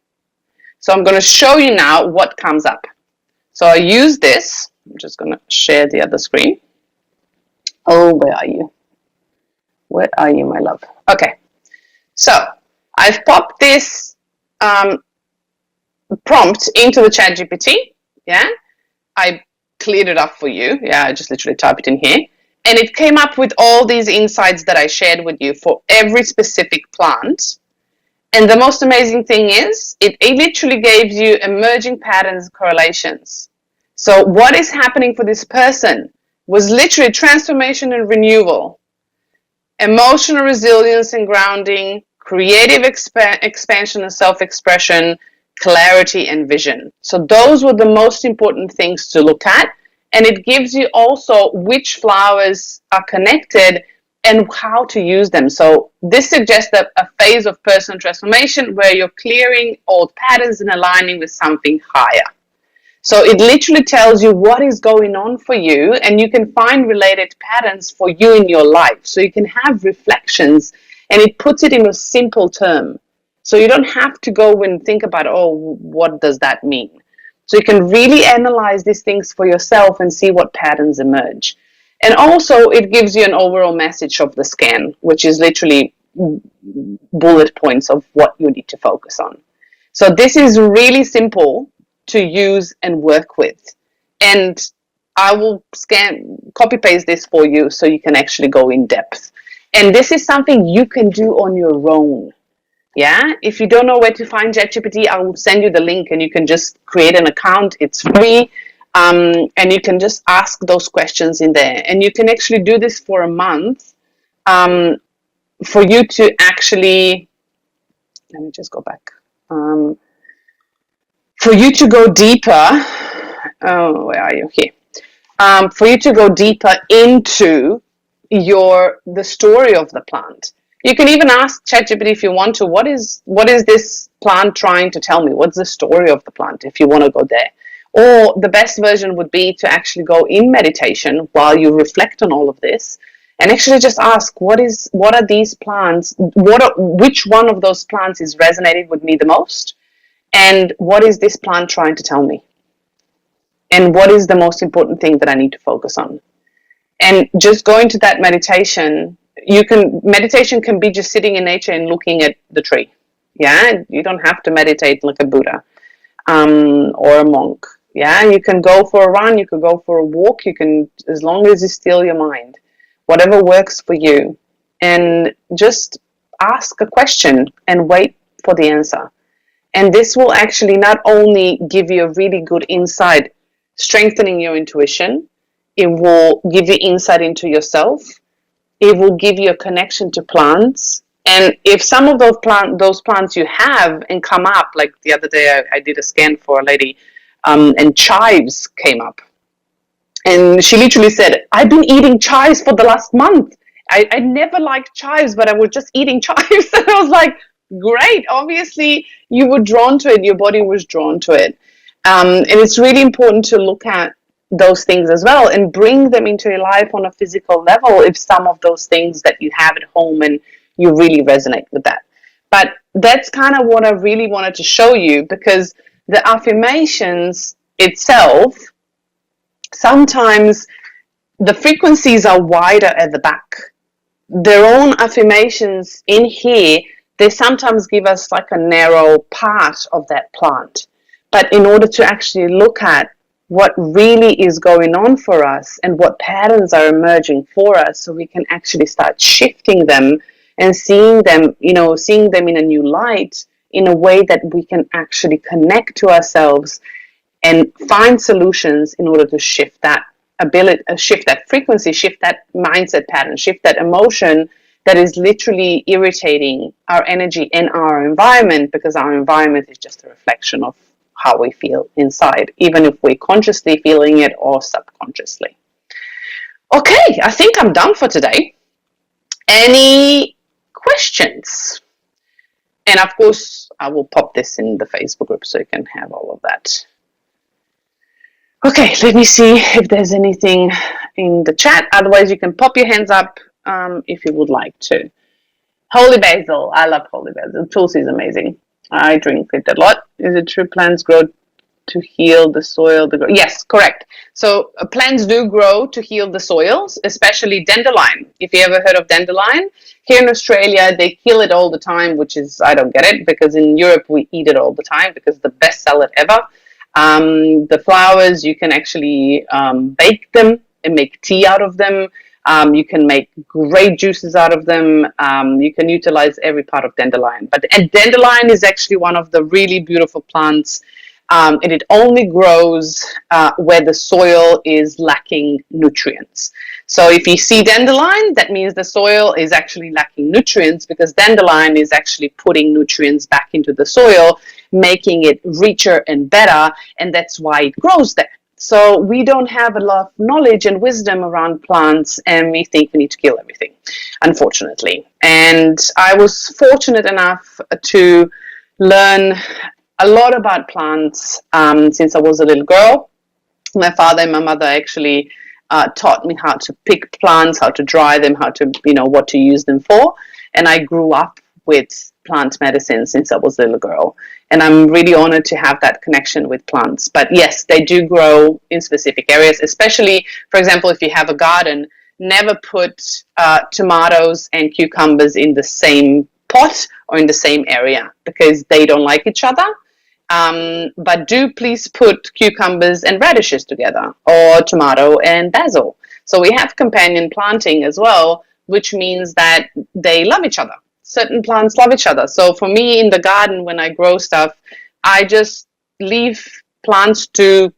So I'm going to show you now what comes up. So I use this. I'm just going to share the other screen. Oh, where are you? Where are you, my love? Okay. So I've popped this prompt into the ChatGPT. Yeah. I cleared it up for you. Yeah, I just literally typed it in here. And it came up with all these insights that I shared with you for every specific plant. And the most amazing thing is it literally gave you emerging patterns, correlations. So what is happening for this person was literally transformation and renewal, emotional resilience and grounding, creative expansion and self-expression, clarity and vision. So those were the most important things to look at. And it gives you also which flowers are connected and how to use them. So this suggests that a phase of personal transformation where you're clearing old patterns and aligning with something higher. So it literally tells you what is going on for you, and you can find related patterns for you in your life. So you can have reflections, and it puts it in a simple term. So you don't have to go and think about, oh, what does that mean? So you can really analyze these things for yourself and see what patterns emerge. And also it gives you an overall message of the scan, which is literally bullet points of what you need to focus on. So this is really simple to use and work with. And I will copy paste this for you so you can actually go in depth. And this is something you can do on your own. Yeah, if you don't know where to find ChatGPT, I will send you the link and you can just create an account. It's free. And you can just ask those questions in there. And you can actually do this for a month for you to actually, let me just go back. For you to go deeper, oh, where are you? Here. For you to go deeper into the story of the plant. You can even ask ChatGPT if you want to, what is this plant trying to tell me? What's the story of the plant if you want to go there? Or the best version would be to actually go in meditation while you reflect on all of this and actually just ask, what are these plants? Which one of those plants is resonating with me the most? And what is this plant trying to tell me? And what is the most important thing that I need to focus on? And just go into that meditation. Meditation can be just sitting in nature and looking at the tree. Yeah, you don't have to meditate like a Buddha or a monk. Yeah, you can go for a run, you can go for a walk, you can, as long as you still your mind, whatever works for you. And just ask a question and wait for the answer. And this will actually not only give you a really good insight, strengthening your intuition, it will give you insight into yourself. It will give you a connection to plants. And if some of those plants you have and come up, like the other day I did a scan for a lady and chives came up. And she literally said, I've been eating chives for the last month. I never liked chives, but I was just eating chives. And I was like, great. Obviously, you were drawn to it. Your body was drawn to it. And it's really important to look at those things as well and bring them into your life on a physical level if some of those things that you have at home and you really resonate with that. But that's kind of what I really wanted to show you, because the affirmations itself, sometimes the frequencies are wider at the back. Their own affirmations in here, they sometimes give us like a narrow part of that plant. But in order to actually look at what really is going on for us and what patterns are emerging for us, so we can actually start shifting them and seeing them in a new light, in a way that we can actually connect to ourselves and find solutions in order to shift that ability, shift that frequency, shift that mindset pattern, shift that emotion that is literally irritating our energy and our environment, because our environment is just a reflection of how we feel inside, even if we're consciously feeling it or subconsciously. Okay, I think I'm done for today. Any questions? And of course, I will pop this in the Facebook group so you can have all of that. Okay, let me see if there's anything in the chat. Otherwise, you can pop your hands up if you would like to. Holy basil. I love holy basil. Tulsi is amazing. I drink it a lot. Is it true plants grow to heal the soil? Yes, correct. So plants do grow to heal the soils, especially dandelion. If you ever heard of dandelion, here in Australia, they kill it all the time, which is, I don't get it, because in Europe, we eat it all the time because it's the best salad ever. The flowers, you can actually bake them and make tea out of them. You can make great juices out of them. You can utilize every part of dandelion. And dandelion is actually one of the really beautiful plants, and it only grows where the soil is lacking nutrients. So if you see dandelion, that means the soil is actually lacking nutrients, because dandelion is actually putting nutrients back into the soil, making it richer and better, and that's why it grows there. So we don't have a lot of knowledge and wisdom around plants, and we think we need to kill everything, unfortunately. And I was fortunate enough to learn a lot about plants since I was a little girl. My father and my mother actually taught me how to pick plants, how to dry them, how to, what to use them for. And I grew up with plant medicine since I was a little girl. And I'm really honored to have that connection with plants. But yes, they do grow in specific areas, especially, for example, if you have a garden, never put tomatoes and cucumbers in the same pot or in the same area, because they don't like each other. But do please put cucumbers and radishes together, or tomato and basil. So we have companion planting as well, which means that they love each other. Certain plants love each other. So for me in the garden, when I grow stuff, I just leave plants to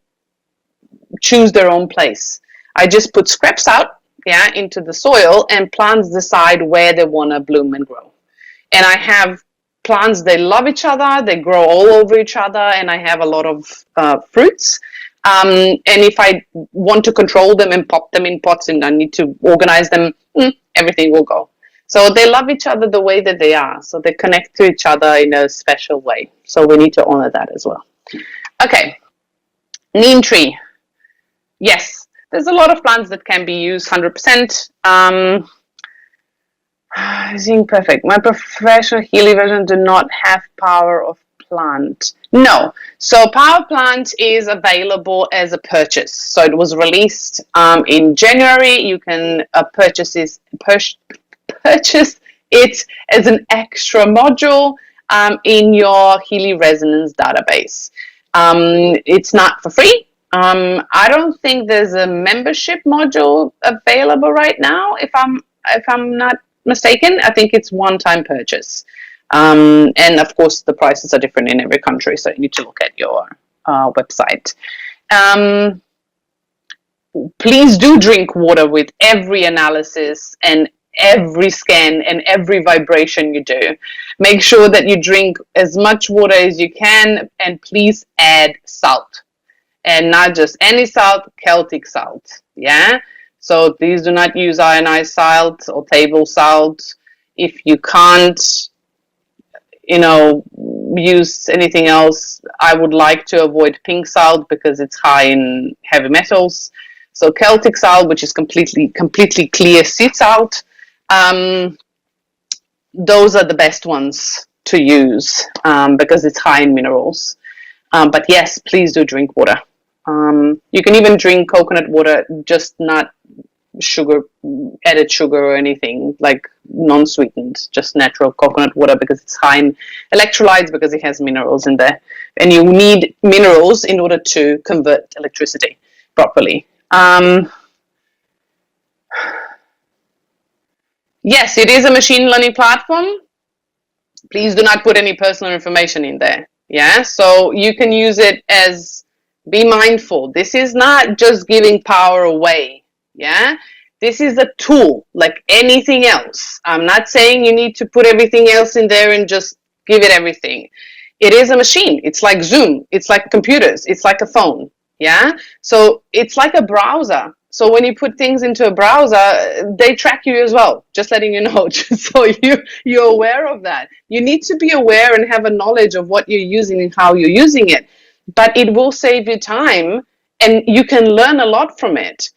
choose their own place. I just put scraps out, into the soil, and plants decide where they want to bloom and grow. And I have plants, they love each other, they grow all over each other, and I have a lot of fruits. And if I want to control them and pop them in pots and I need to organize them, everything will go. So they love each other the way that they are. So they connect to each other in a special way. So we need to honor that as well. Okay, neem tree. Yes, there's a lot of plants that can be used 100%. Zinc perfect. My professional Healy version do not have power of plant. No. So power plant is available as a purchase. So it was released in January. You can purchase it as an extra module in your Healy resonance database. It's not for free. I don't think there's a membership module available right now. If I'm not mistaken, I think it's one-time purchase, and of course the prices are different in every country, so you need to look at your website. Please do drink water with every analysis and every scan and every vibration you do. Make sure that you drink as much water as you can, and please add salt, and not just any salt, Celtic salt. So please do not use ionized salt or table salt. If you can't, use anything else, I would like to avoid pink salt because it's high in heavy metals. So Celtic salt, which is completely clear sea salt, those are the best ones to use because it's high in minerals. But yes, please do drink water. You can even drink coconut water, just not added sugar or anything, like non-sweetened, just natural coconut water, because it's high in electrolytes, because it has minerals in there. And you need minerals in order to convert electricity properly. Yes, it is a machine learning platform. Please do not put any personal information in there. So you can use it as, be mindful. This is not just giving power away. This is a tool like anything else. I'm not saying you need to put everything else in there and just give it everything. It is a machine. It's like Zoom. It's like computers. It's like a phone. So it's like a browser. So when you put things into a browser, they track you as well, just letting you know, just so you're aware of that. You need to be aware and have a knowledge of what you're using and how you're using it. But it will save you time, and you can learn a lot from it,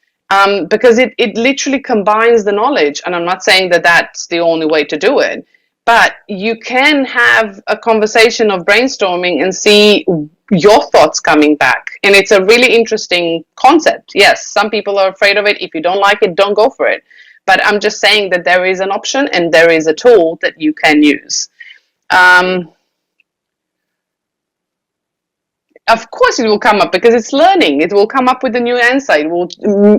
because it literally combines the knowledge. And I'm not saying that that's the only way to do it, but you can have a conversation of brainstorming and see your thoughts coming back. And it's a really interesting concept. Yes, some people are afraid of it. If you don't like it, don't go for it. But I'm just saying that there is an option and there is a tool that you can use. Of course it will come up, because it's learning. It will come up with a new answer. It will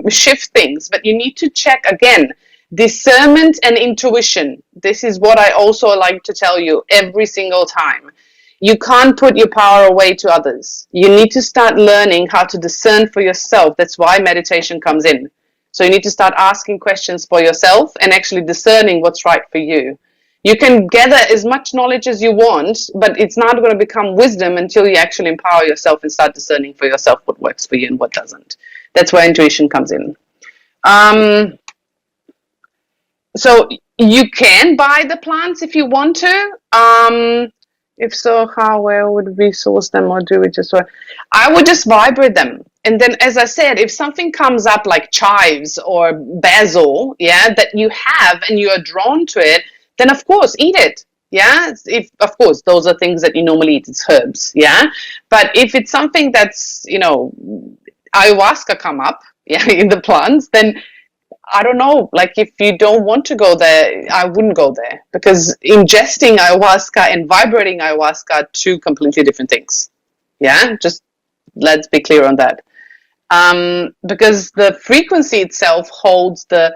shift things. But you need to check again. Discernment and intuition. This is what I also like to tell you every single time. You can't put your power away to others. You need to start learning how to discern for yourself. That's why meditation comes in. So you need to start asking questions for yourself and actually discerning what's right for you. You can gather as much knowledge as you want, but it's not going to become wisdom until you actually empower yourself and start discerning for yourself what works for you and what doesn't. That's where intuition comes in. So you can buy the plants if you want to. If so, how, where would we source them, or do we just? I would just vibrate them, and then, as I said, if something comes up like chives or basil, yeah, that you have and you are drawn to it, then of course eat it. Yeah, if of course those are things that you normally eat, it's herbs. Yeah, but if it's something that's ayahuasca come up, yeah, in the plants, then I don't know, like if you don't want to go there, I wouldn't go there, because ingesting ayahuasca and vibrating ayahuasca are two completely different things. Yeah, just let's be clear on that. Because the frequency itself holds the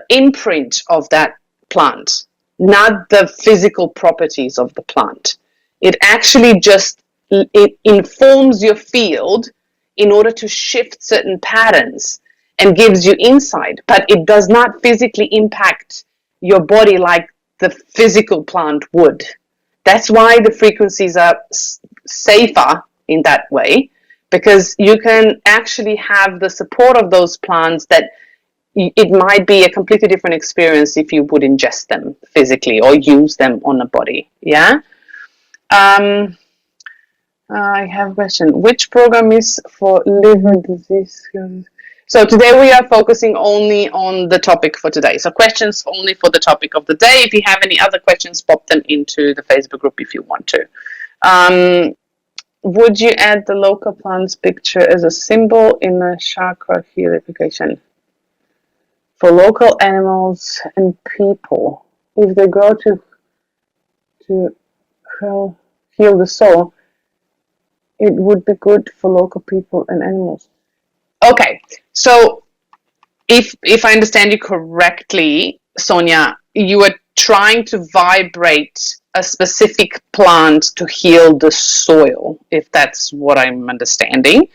imprint of that plant, not the physical properties of the plant. It actually just it informs your field in order to shift certain patterns and gives you insight, but it does not physically impact your body like the physical plant would. That's why the frequencies are safer in that way, because you can actually have the support of those plants that it might be a completely different experience if you would ingest them physically or use them on a body. Yeah. I have a question. Which program is for liver disease? So today we are focusing only on the topic for today. So questions only for the topic of the day. If you have any other questions, pop them into the Facebook group if you want to. Would you add the local plants picture as a symbol in a chakra Healy application for local animals and people? If they grow to heal the soul, it would be good for local people and animals. Okay, so if I understand you correctly, Sonia, you are trying to vibrate a specific plant to heal the soil, if that's what I'm understanding.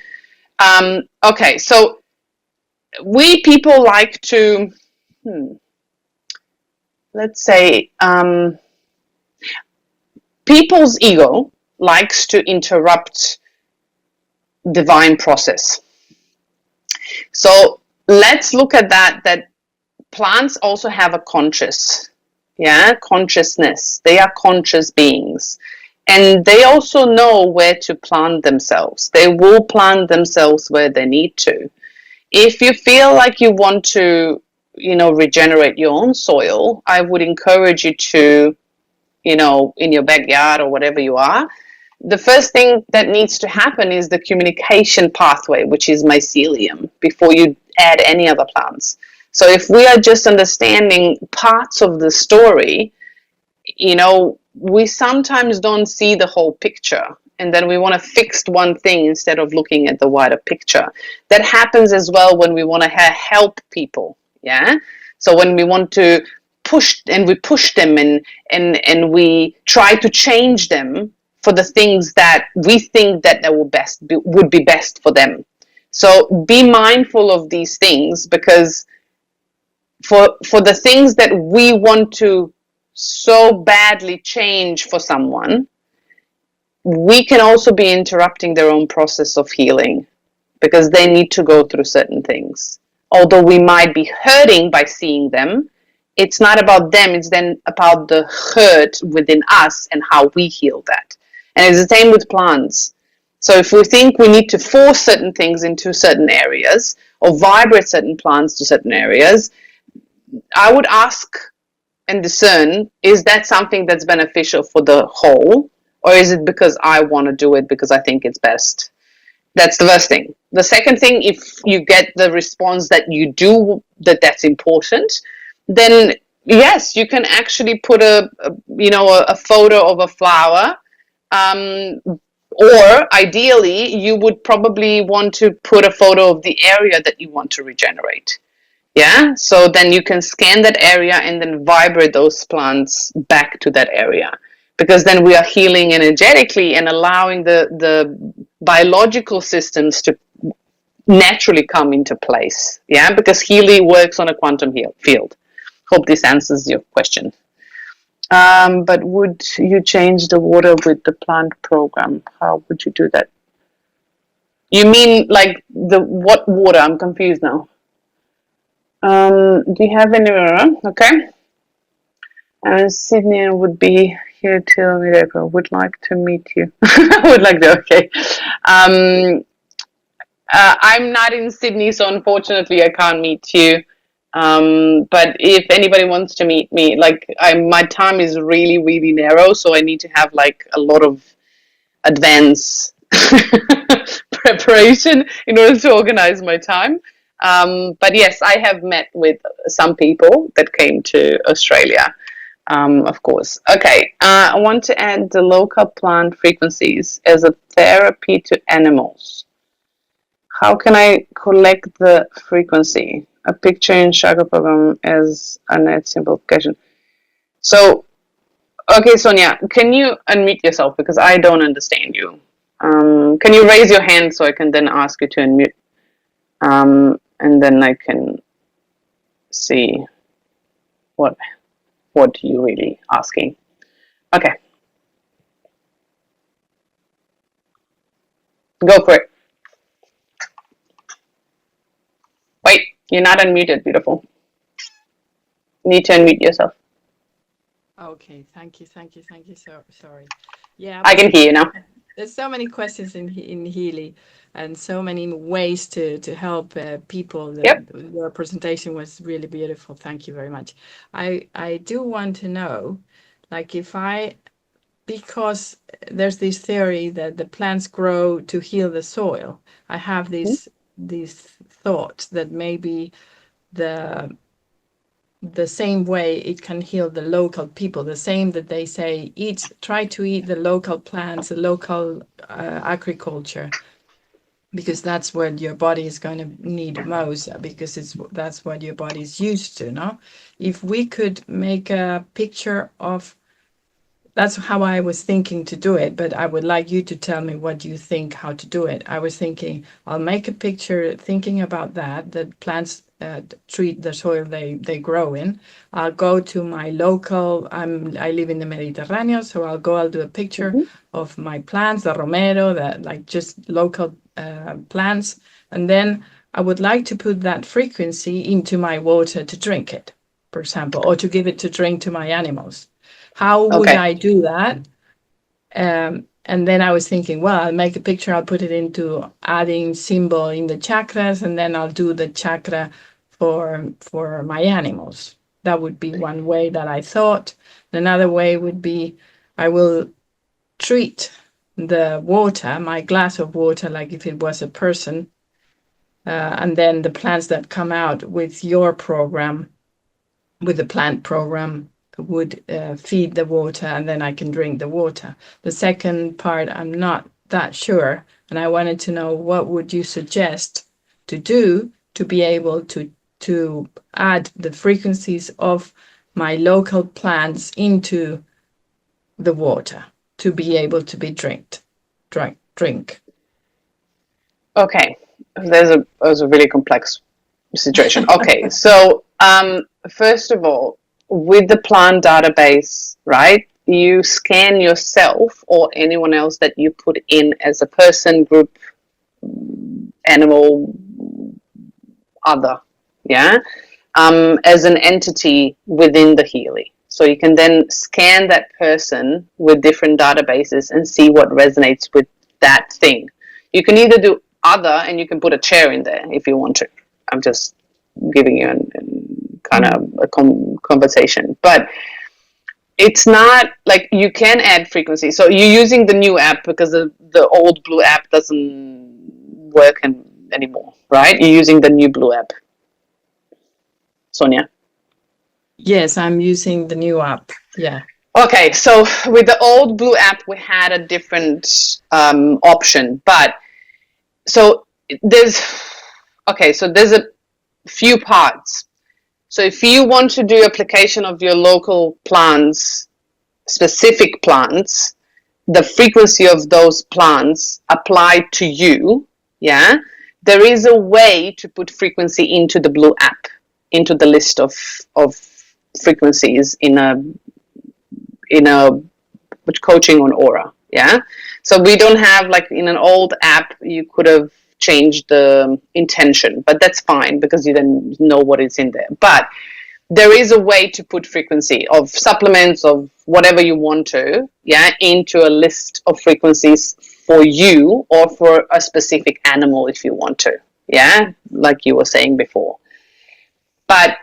Okay, so we people like to, let's say, people's ego likes to interrupt divine process. So let's look at that plants also have a consciousness. They are conscious beings, and they also know where to plant themselves. They will plant themselves where they need to. If you feel like you want to, regenerate your own soil, I would encourage you to, in your backyard or whatever you are, the first thing that needs to happen is the communication pathway, which is mycelium, before you add any other plants. So if we are just understanding parts of the story, we sometimes don't see the whole picture. And then we want to fix one thing instead of looking at the wider picture. That happens as well when we want to help people. Yeah. So when we want to push them and we try to change them for the things that we think that would be best for them. So be mindful of these things, because for the things that we want to so badly change for someone, we can also be interrupting their own process of healing, because they need to go through certain things. although we might be hurting by seeing them, it's not about them, it's then about the hurt within us and how we heal that. And it's the same with plants. So if we think we need to force certain things into certain areas or vibrate certain plants to certain areas, I would ask and discern, is that something that's beneficial for the whole, or is it because I want to do it because I think it's best? That's the first thing. The second thing, if you get the response that you do, that's important, then yes, you can actually put a photo of a flower, or ideally you would probably want to put a photo of the area that you want to regenerate. Yeah, so then you can scan that area and then vibrate those plants back to that area, because then we are healing energetically and allowing the biological systems to naturally come into place. Yeah, because Healy works on a quantum field. Hope this answers your question. But would you change the water with the plant program? How would you do that? You mean like what water? I'm confused now. Do you have any? Okay. Sydney would be here till mid-April. Would like to meet you. Would like to. Okay. I'm not in Sydney, so unfortunately I can't meet you. But if anybody wants to meet me, like my time is really, really narrow, so I need to have like a lot of advance preparation in order to organize my time. But yes, I have met with some people that came to Australia, of course. Okay, I want to add the local plant frequencies as a therapy to animals. How can I collect the frequency? A picture in chakra program as a net simplification. So, okay, Sonia, can you unmute yourself because I don't understand you? Can you raise your hand so I can then ask you to unmute? And then I can see what you're really asking. Okay. Go for it. Wait, you're not unmuted, beautiful. You need to unmute yourself. Okay, thank you. So sorry. Yeah, I can hear you now. there's so many questions in Healy, and so many ways to help people. Yep. Your presentation was really beautiful. Thank you very much. I do want to know, like, if I because there's this theory that the plants grow to heal the soil. I have these thoughts that maybe the the same way it can heal the local people, the same that they say try to eat the local plants, the local agriculture, because that's what your body is going to need most, because that's what your body is used to. No, if we could make a picture of, that's how I was thinking to do it, but I would like you to tell me what you think how to do it. I was thinking I'll make a picture thinking about that plants treat the soil they grow in. I'll go to my local, I live in the Mediterranean, so I'll do a picture of my plants, the romero, like just local plants. And then I would like to put that frequency into my water to drink it, for example, or to give it to drink to my animals. How would Okay. I do that? And then I was thinking, well, I'll make a picture, I'll put it into adding symbol in the chakras, and then I'll do the chakra for my animals. That would be one way that I thought. Another way would be I will treat the water, my glass of water, like if it was a person, and then the plants that come out with your program, with the plant program, would feed the water, and then I can drink the water. The second part, I'm not that sure, and I wanted to know what would you suggest to do to be able to add the frequencies of my local plants into the water to be able to be drink. Okay. There's a really complex situation. Okay, so first of all, with the plant database, right? You scan yourself or anyone else that you put in as a person, group, animal, other. yeah, as an entity within the Healy. So you can then scan that person with different databases and see what resonates with that thing. You can either do other, and you can put a chair in there if you want to. I'm just giving you kind of a conversation, but it's not like you can add frequency. So you're using the new app because the old blue app doesn't work anymore, right? You're using the new blue app, Sonia. Yes, I'm using the new app. Yeah. Okay, so with the old blue app, we had a different option, but so there's there's a few parts. So if you want to do application of your local plants, specific plants, the frequency of those plants applied to you, yeah, there is a way to put frequency into the blue app, into the list of frequencies in a coaching on aura, yeah. So we don't have, like in an old app you could have changed the intention, but that's fine because you then know what is in there. But there is a way to put frequency of supplements, of whatever you want to, yeah, into a list of frequencies for you or for a specific animal if you want to, yeah, like you were saying before. But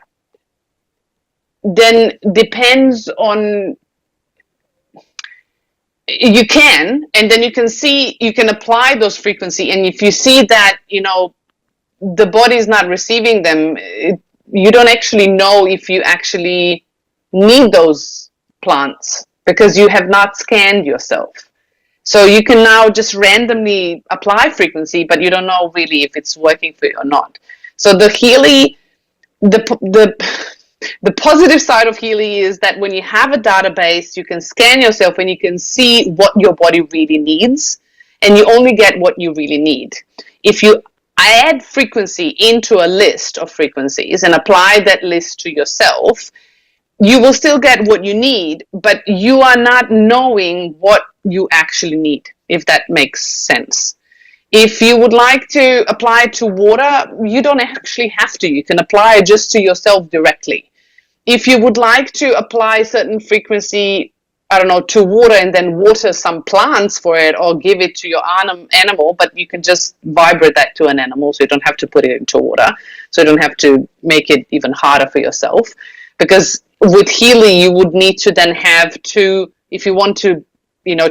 then depends on, you can, and then you can see, you can apply those frequency, and if you see that, the body is not receiving them, you don't actually know if you actually need those plants because you have not scanned yourself. So you can now just randomly apply frequency, but you don't know really if it's working for you or not. So the Healy, the positive side of Healy is that when you have a database, you can scan yourself and you can see what your body really needs, and you only get what you really need. If you add frequency into a list of frequencies and apply that list to yourself, you will still get what you need, but you are not knowing what you actually need, if that makes sense. If you would like to apply it to water, you don't actually have to. You can apply it just to yourself directly. If you would like to apply certain frequency, I don't know, to water and then water some plants for it or give it to your animal, but you can just vibrate that to an animal, so you don't have to put it into water. So you don't have to make it even harder for yourself. Because with Healy, you would need to then have to, if you want to,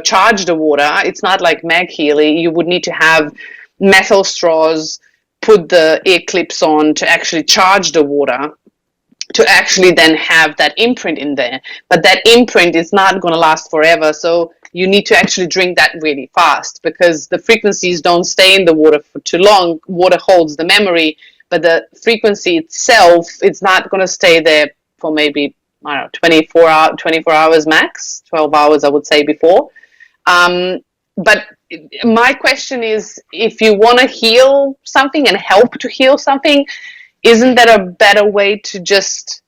charge the water, it's not like Mag Healy, you would need to have metal straws, put the ear clips on to actually charge the water, to actually then have that imprint in there. But that imprint is not going to last forever. So you need to actually drink that really fast because the frequencies don't stay in the water for too long. Water holds the memory, but the frequency itself, it's not going to stay there for maybe, I don't know, 24 hours max, 12 hours, I would say before. But my question is, if you want to heal something and help to heal something, isn't that a better way to just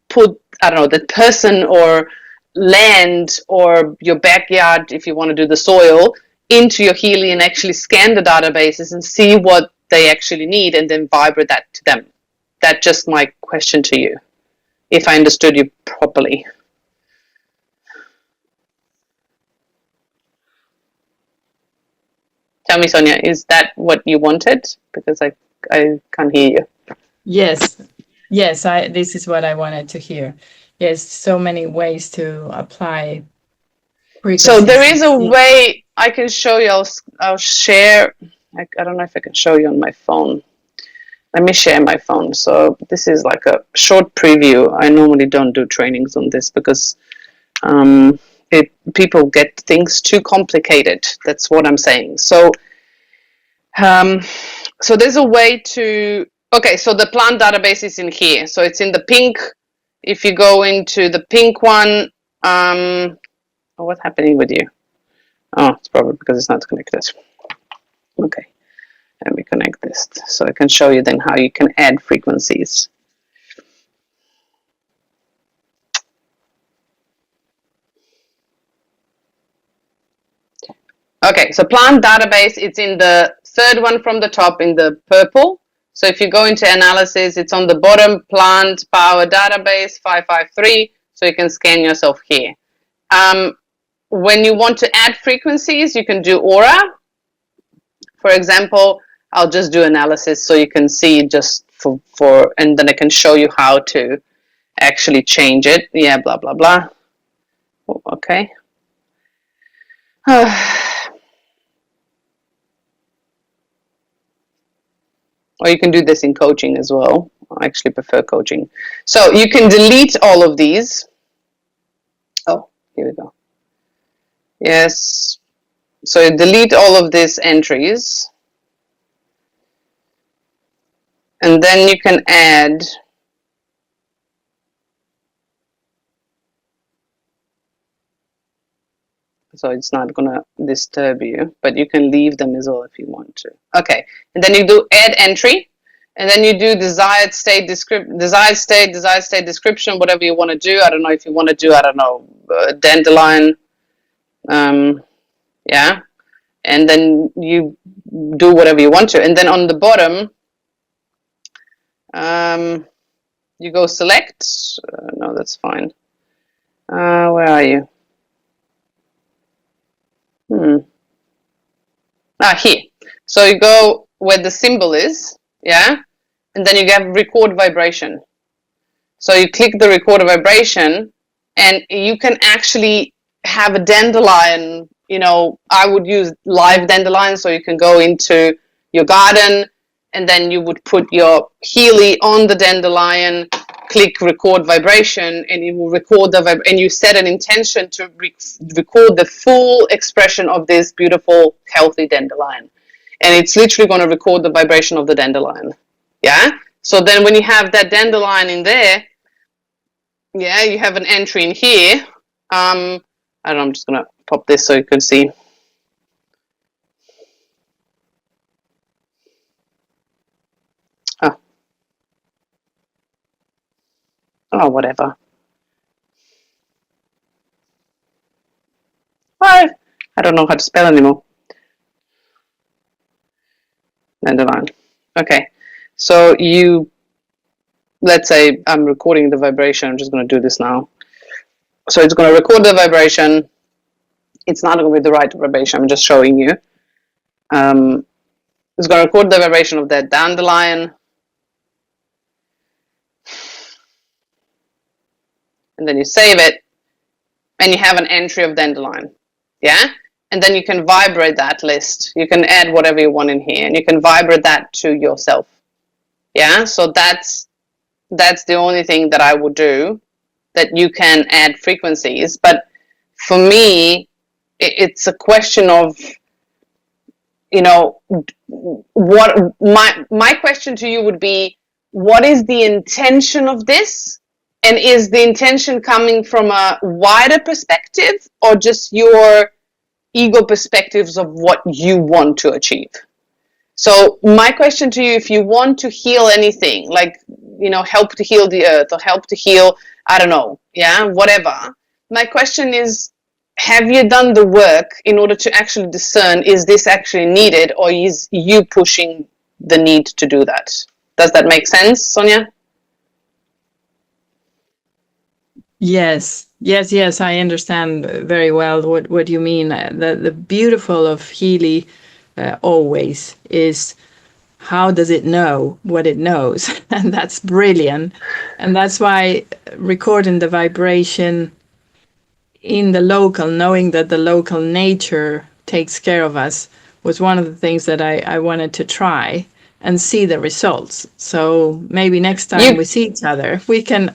put, I don't know, the person or land or your backyard, if you want to do the soil, into your Healy and actually scan the databases and see what they actually need and then vibrate that to them? That's just my question to you, if I understood you properly. Tell me, Sonia, is that what you wanted? Because I can't hear you. Yes. This is what I wanted to hear. Yes, so many ways to apply frequencies. So there is a way I can show you. I'll share. I don't know if I can show you on my phone. Let me share my phone. So this is like a short preview. I normally don't do trainings on this because people get things too complicated. That's what I'm saying. So so there's a way to, okay, so the plant database is in here. So it's in the pink. If you go into the pink one, what's happening with you? Oh, it's probably because it's not connected. Okay, let me connect this so I can show you then how you can add frequencies. Okay, so plant database, it's in the third one from the top in the purple. So if you go into analysis, it's on the bottom, plant power database 553. So you can scan yourself here. When you want to add frequencies, you can do aura. For example, I'll just do analysis so you can see just for and then I can show you how to actually change it. Yeah, blah, blah, blah. Okay. Or you can do this in coaching as well. I actually prefer coaching. So you can delete all of these. Oh, here we go. Yes. So you delete all of these entries. And then you can add. So it's not going to disturb you, but you can leave them as well if you want to. Okay. And then you do add entry. And then you do desired state description, whatever you want to do. I don't know if you want to do, I don't know, dandelion. Yeah. And then you do whatever you want to. And then on the bottom, you go select. No, that's fine. Where are you? Here. So you go where the symbol is, yeah, and then you have record vibration. So you click the record vibration, and you can actually have a dandelion. You know, I would use live dandelion, so you can go into your garden, and then you would put your Healy on the dandelion, click record vibration, and it will record the and you set an intention to record the full expression of this beautiful, healthy dandelion. And it's literally going to record the vibration of the dandelion. Yeah? So then when you have that dandelion in there, yeah, you have an entry in here. I don't know, I'm just going to pop this so you can see. Oh, whatever. I don't know how to spell anymore. Dandelion. Okay. So you, let's say I'm recording the vibration. I'm just going to do this now. So it's going to record the vibration. It's not going to be the right vibration. I'm just showing you. It's going to record the vibration of that dandelion. And then you save it. And you have an entry of dandelion. Yeah? And then you can vibrate that list. You can add whatever you want in here. And you can vibrate that to yourself. Yeah? So that's the only thing that I would do, that you can add frequencies. But for me, it's a question of, you know, what my question to you would be, what is the intention of this? And is the intention coming from a wider perspective or just your ego perspectives of what you want to achieve? So my question to you, if you want to heal anything, like, you know, help to heal the earth or help to heal, I don't know, yeah, whatever. My question is, have you done the work in order to actually discern, is this actually needed, or is you pushing the need to do that? Does that make sense, Sonia? Yes, I understand very well what you mean. The beautiful of Healy always is, how does it know what it knows? And that's brilliant. And that's why recording the vibration in the local, knowing that the local nature takes care of us, was one of the things that I wanted to try and see the results. So maybe next time we see each other,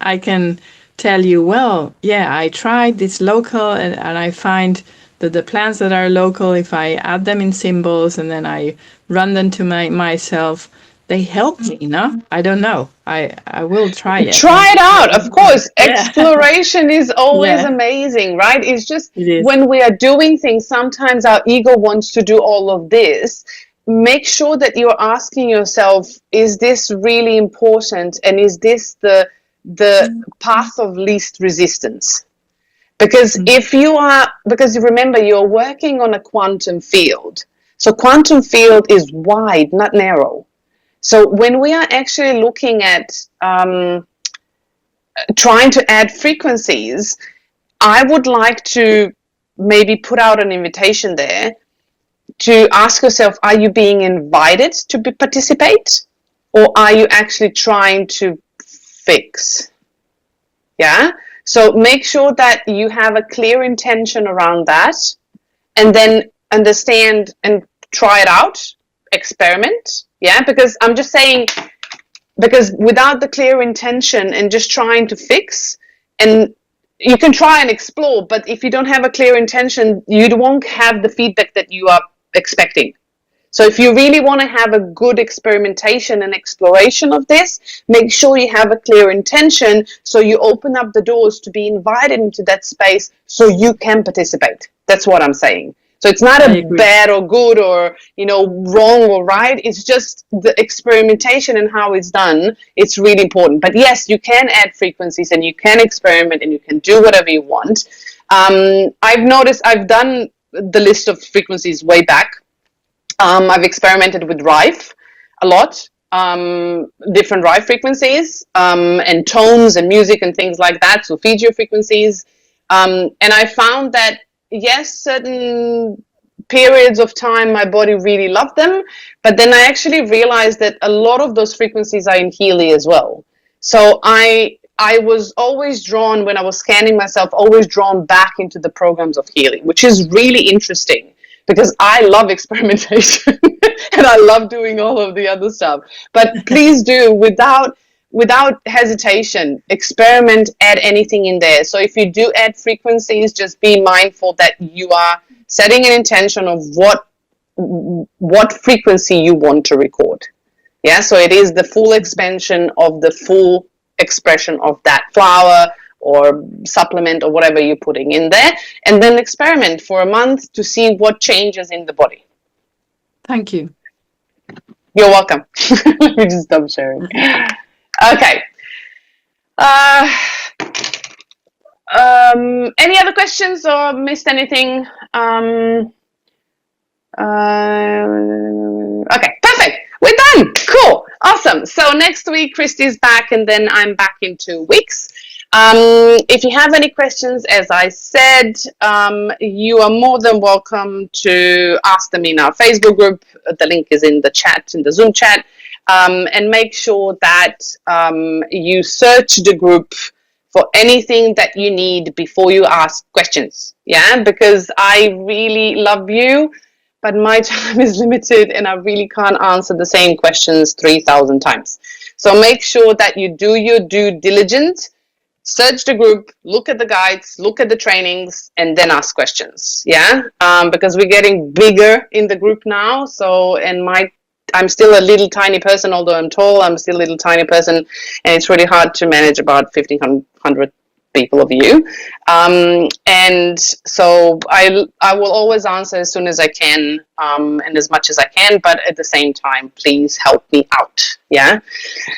I can tell you, well, yeah, I tried this local, and I find that the plants that are local, if I add them in symbols and then I run them to myself, they help me, no? I don't know. I will try it. Try it out, of course. Yeah. Exploration is always amazing, right? It's just when we are doing things, sometimes our ego wants to do all of this. Make sure that you're asking yourself, is this really important? And is this the path of least resistance? Because because remember, you're working on a quantum field. So quantum field is wide, not narrow. So when we are actually looking at trying to add frequencies, I would like to maybe put out an invitation there to ask yourself, are you being invited to participate, or are you actually trying to fix? Yeah. So make sure that you have a clear intention around that, and then understand and try it out, experiment. Yeah. Because I'm just saying, because without the clear intention and just trying to fix, and you can try and explore, but if you don't have a clear intention, you won't have the feedback that you are expecting. So if you really want to have a good experimentation and exploration of this, make sure you have a clear intention, so you open up the doors to be invited into that space so you can participate. That's what I'm saying. So it's not a bad or good or, wrong or right. It's just the experimentation and how it's done. It's really important. But yes, you can add frequencies and you can experiment and you can do whatever you want. I've noticed, I've done the list of frequencies way back. I've experimented with Rife a lot, different Rife frequencies, and tones and music and things like that, so Solfeggio frequencies. And I found that, yes, certain periods of time my body really loved them, but then I actually realized that a lot of those frequencies are in Healy as well. So I was always drawn, when I was scanning myself, always drawn back into the programs of Healy, which is really interesting, because I love experimentation and I love doing all of the other stuff. But please do, without hesitation, experiment, add anything in there. So if you do add frequencies, just be mindful that you are setting an intention of what frequency you want to record. Yeah, so it is the full expansion of the full expression of that flower or supplement or whatever you're putting in there, and then experiment for a month to see what changes in the body. Thank you. You're welcome. Let me just stop sharing. Okay. Any other questions or missed anything? Okay, perfect. We're done. Cool. Awesome. So next week, Christy's back, and then I'm back in 2 weeks. If you have any questions, as I said, you are more than welcome to ask them in our Facebook group. The link is in the chat, in the Zoom chat. And make sure that you search the group for anything that you need before you ask questions. Yeah, because I really love you, but my time is limited and I really can't answer the same questions 3,000 times. So make sure that you do your due diligence. Search the group, look at the guides, look at the trainings, and then ask questions. Yeah, because we're getting bigger in the group now. So, I'm still a little tiny person, although I'm tall. I'm still a little tiny person, and it's really hard to manage about 1,500 people of you. And so I will always answer as soon as I can, and as much as I can. But at the same time, please help me out. Yeah,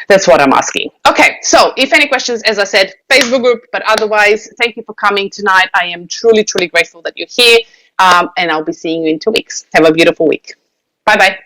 that's what I'm asking. Okay, so if any questions, as I said, Facebook group. But otherwise, thank you for coming tonight. I am truly, truly grateful that you're here. And I'll be seeing you in 2 weeks. Have a beautiful week. Bye-bye.